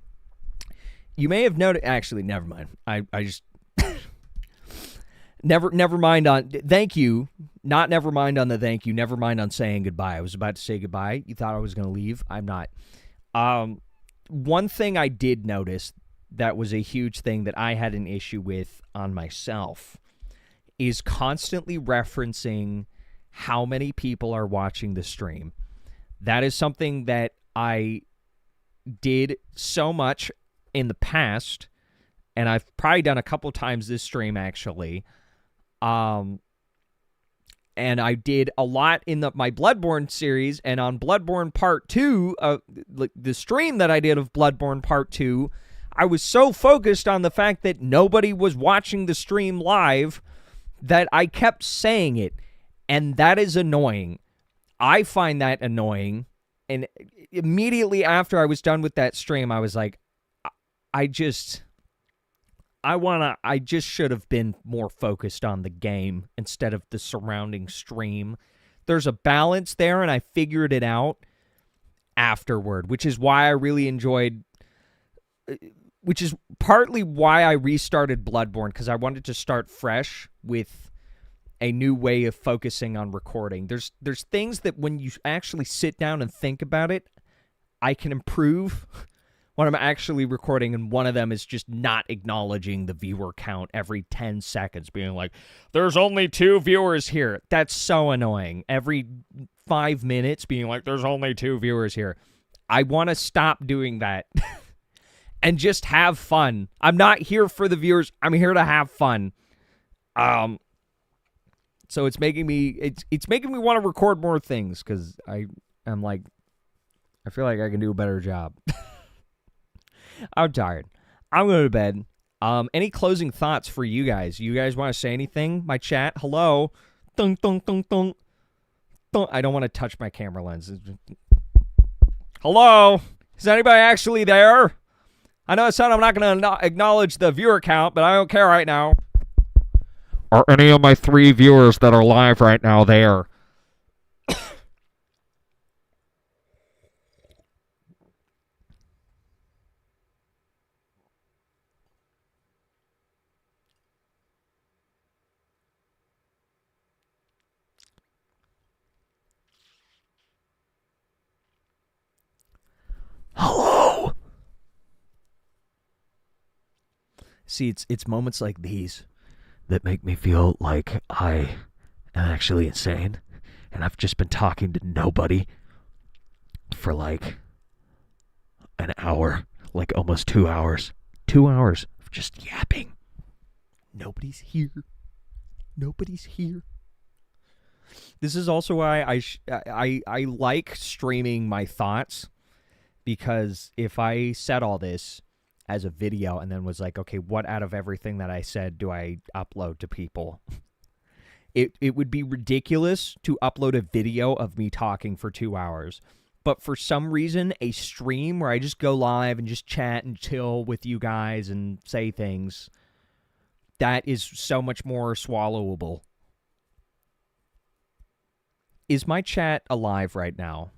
You may have noticed... Actually, never mind. I just... never mind on... Thank you. Not never mind on the thank you. Never mind on saying goodbye. I was about to say goodbye. You thought I was going to leave. I'm not. One thing I did notice that was a huge thing that I had an issue with on myself is constantly referencing how many people are watching the stream. That is something that I did so much in the past, and I've probably done a couple times this stream, actually. And I did a lot in my Bloodborne series, and on Bloodborne Part 2, the stream that I did of Bloodborne Part 2, I was so focused on the fact that nobody was watching the stream live that I kept saying it. And that is annoying. I find that annoying. And immediately after I was done with that stream, I was like, I just should have been more focused on the game instead of the surrounding stream. There's a balance there, and I figured it out afterward, which is why I really enjoyed... Which is partly why I restarted Bloodborne, because I wanted to start fresh with a new way of focusing on recording. There's things that when you actually sit down and think about it, I can improve when I'm actually recording, and one of them is just not acknowledging the viewer count every 10 seconds, being like, there's only 2 viewers here. That's so annoying. Every 5 minutes being like, there's only 2 viewers here. I want to stop doing that and just have fun. I'm not here for the viewers. I'm here to have fun. So it's making me want to record more things because I'm like, I feel like I can do a better job. I'm tired. I'm going to bed. Any closing thoughts for you guys? You guys want to say anything? My chat, hello? Dun, dun, dun, dun. Dun. I don't want to touch my camera lens. Hello? Is anybody actually there? I know it sounds I'm not going to acknowledge the viewer count, but I don't care right now. Are any of my 3 viewers that are live right now there? Hello? See, it's moments like these that make me feel like I am actually insane, and I've just been talking to nobody for like an hour, like almost 2 hours. 2 hours of just yapping. Nobody's here. Nobody's here. This is also why I like streaming my thoughts, because if I said all this as a video and then was like, okay, what out of everything that I said do I upload to people? It would be ridiculous to upload a video of me talking for 2 hours. But for some reason, a stream where I just go live and just chat and chill with you guys and say things, that is so much more swallowable. Is my chat alive right now?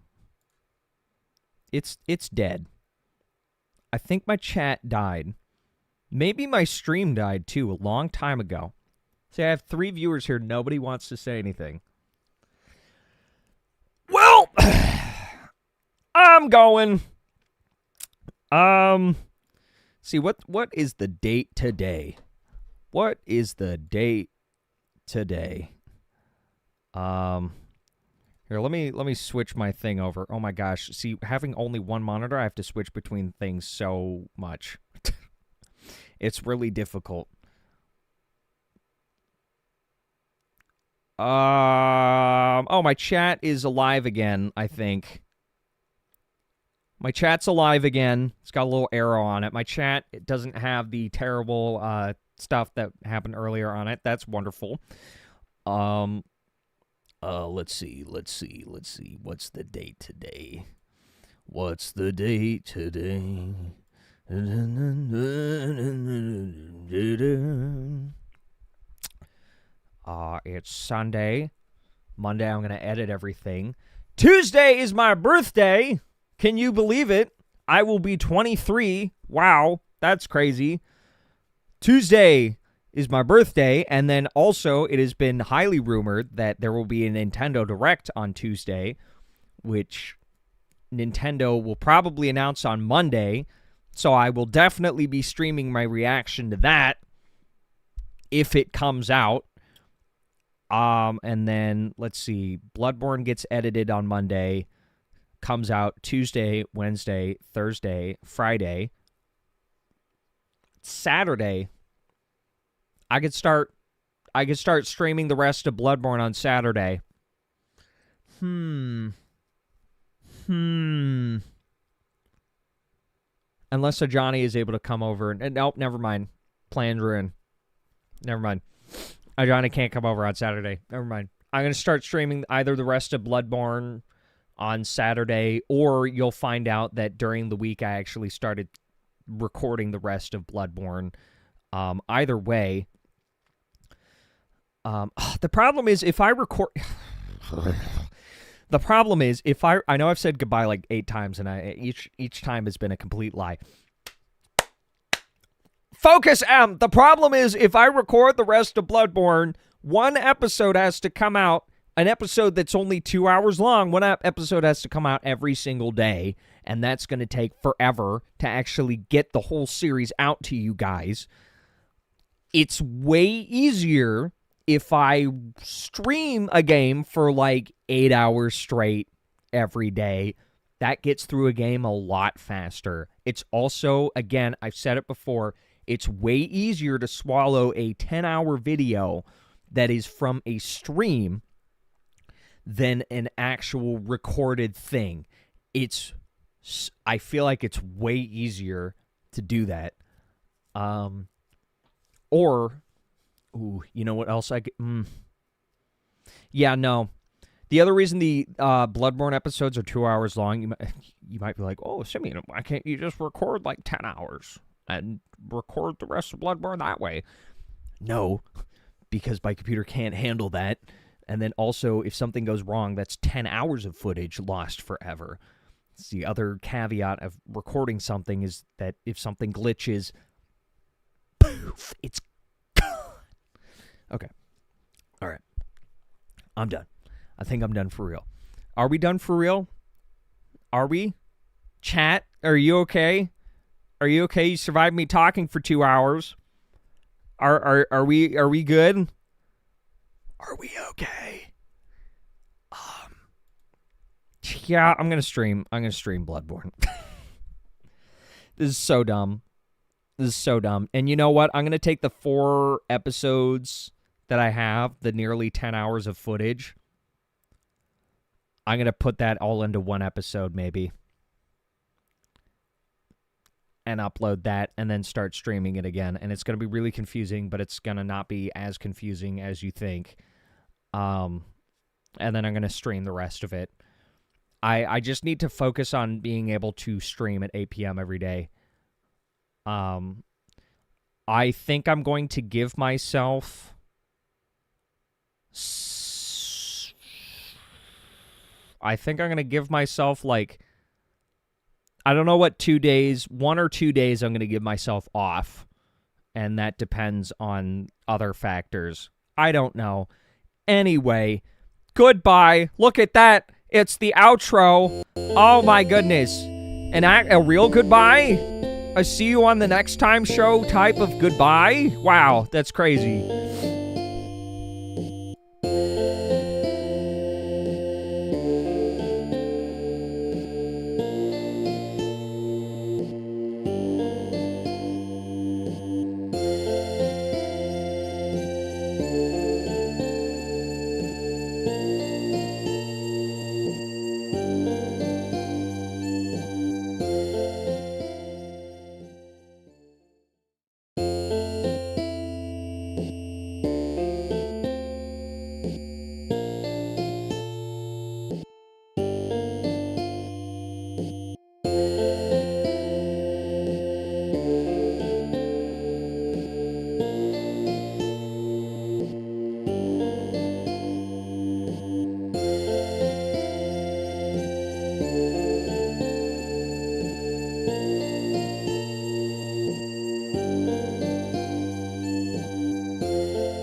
It's dead. I think my chat died. Maybe my stream died too, a long time ago. See, I have 3 viewers here. Nobody wants to say anything. Well, I'm going. See, what is the date today? What is the date today? Here, let me switch my thing over. Oh my gosh. See, having only one monitor, I have to switch between things so much. It's really difficult. Oh, my chat is alive again, I think. My chat's alive again. It's got a little arrow on it. My chat, it doesn't have the terrible stuff that happened earlier on it. That's wonderful. Let's see. What's the date today? What's the date today? It's Sunday. Monday, I'm going to edit everything. Tuesday is my birthday. Can you believe it? I will be 23. Wow, that's crazy. Tuesday is my birthday, and then also it has been highly rumored that there will be a Nintendo Direct on Tuesday, which Nintendo will probably announce on Monday, so I will definitely be streaming my reaction to that if it comes out. And then, let's see, Bloodborne gets edited on Monday, comes out Tuesday, Wednesday, Thursday, Friday. Saturday, I could start streaming the rest of Bloodborne on Saturday. Unless Ajani is able to come over and nope, never mind. Plans ruined. Never mind. Ajani can't come over on Saturday. Never mind. I'm going to start streaming either the rest of Bloodborne on Saturday, or you'll find out that during the week I actually started recording the rest of Bloodborne. Either way, the problem is if I record... The problem is if I know I've said goodbye like 8 times, and each time has been a complete lie. Focus, M! The problem is if I record the rest of Bloodborne, one episode has to come out, an episode that's only 2 hours long, one episode has to come out every single day, and that's going to take forever to actually get the whole series out to you guys. It's way easier if I stream a game for like 8 hours straight every day. That gets through a game a lot faster. It's also, again, I've said it before, it's way easier to swallow a 10-hour video that is from a stream than an actual recorded thing. It's I feel like it's way easier to do that. Or, you know what else yeah, no. The other reason the Bloodborne episodes are 2 hours long, you might be like, oh, Simeon, why can't you just record like 10 hours and record the rest of Bloodborne that way? No, because my computer can't handle that. And then also, if something goes wrong, that's 10 hours of footage lost forever. It's the other caveat of recording something is that if something glitches, poof, it's gone. Okay. All right. I'm done. I think I'm done for real. Are we done for real? Are we? Chat, are you okay? Are you okay? You survived me talking for 2 hours. Are we good? Are we okay? Yeah, I'm gonna stream Bloodborne. This is so dumb. And you know what? I'm gonna take the 4 episodes that I have, the nearly 10 hours of footage. I'm going to put that all into one episode, maybe. And upload that, and then start streaming it again. And it's going to be really confusing, but it's going to not be as confusing as you think. And then I'm going to stream the rest of it. I just need to focus on being able to stream at 8 p.m. every day. I think I'm going to give myself... I think I'm going to give myself, like, I don't know what 2 days, 1 or 2 days I'm going to give myself off. And that depends on other factors. I don't know. Anyway, goodbye. Look at that. It's the outro. Oh, my goodness. A real goodbye? A see you on the next time show type of goodbye? Wow, that's crazy.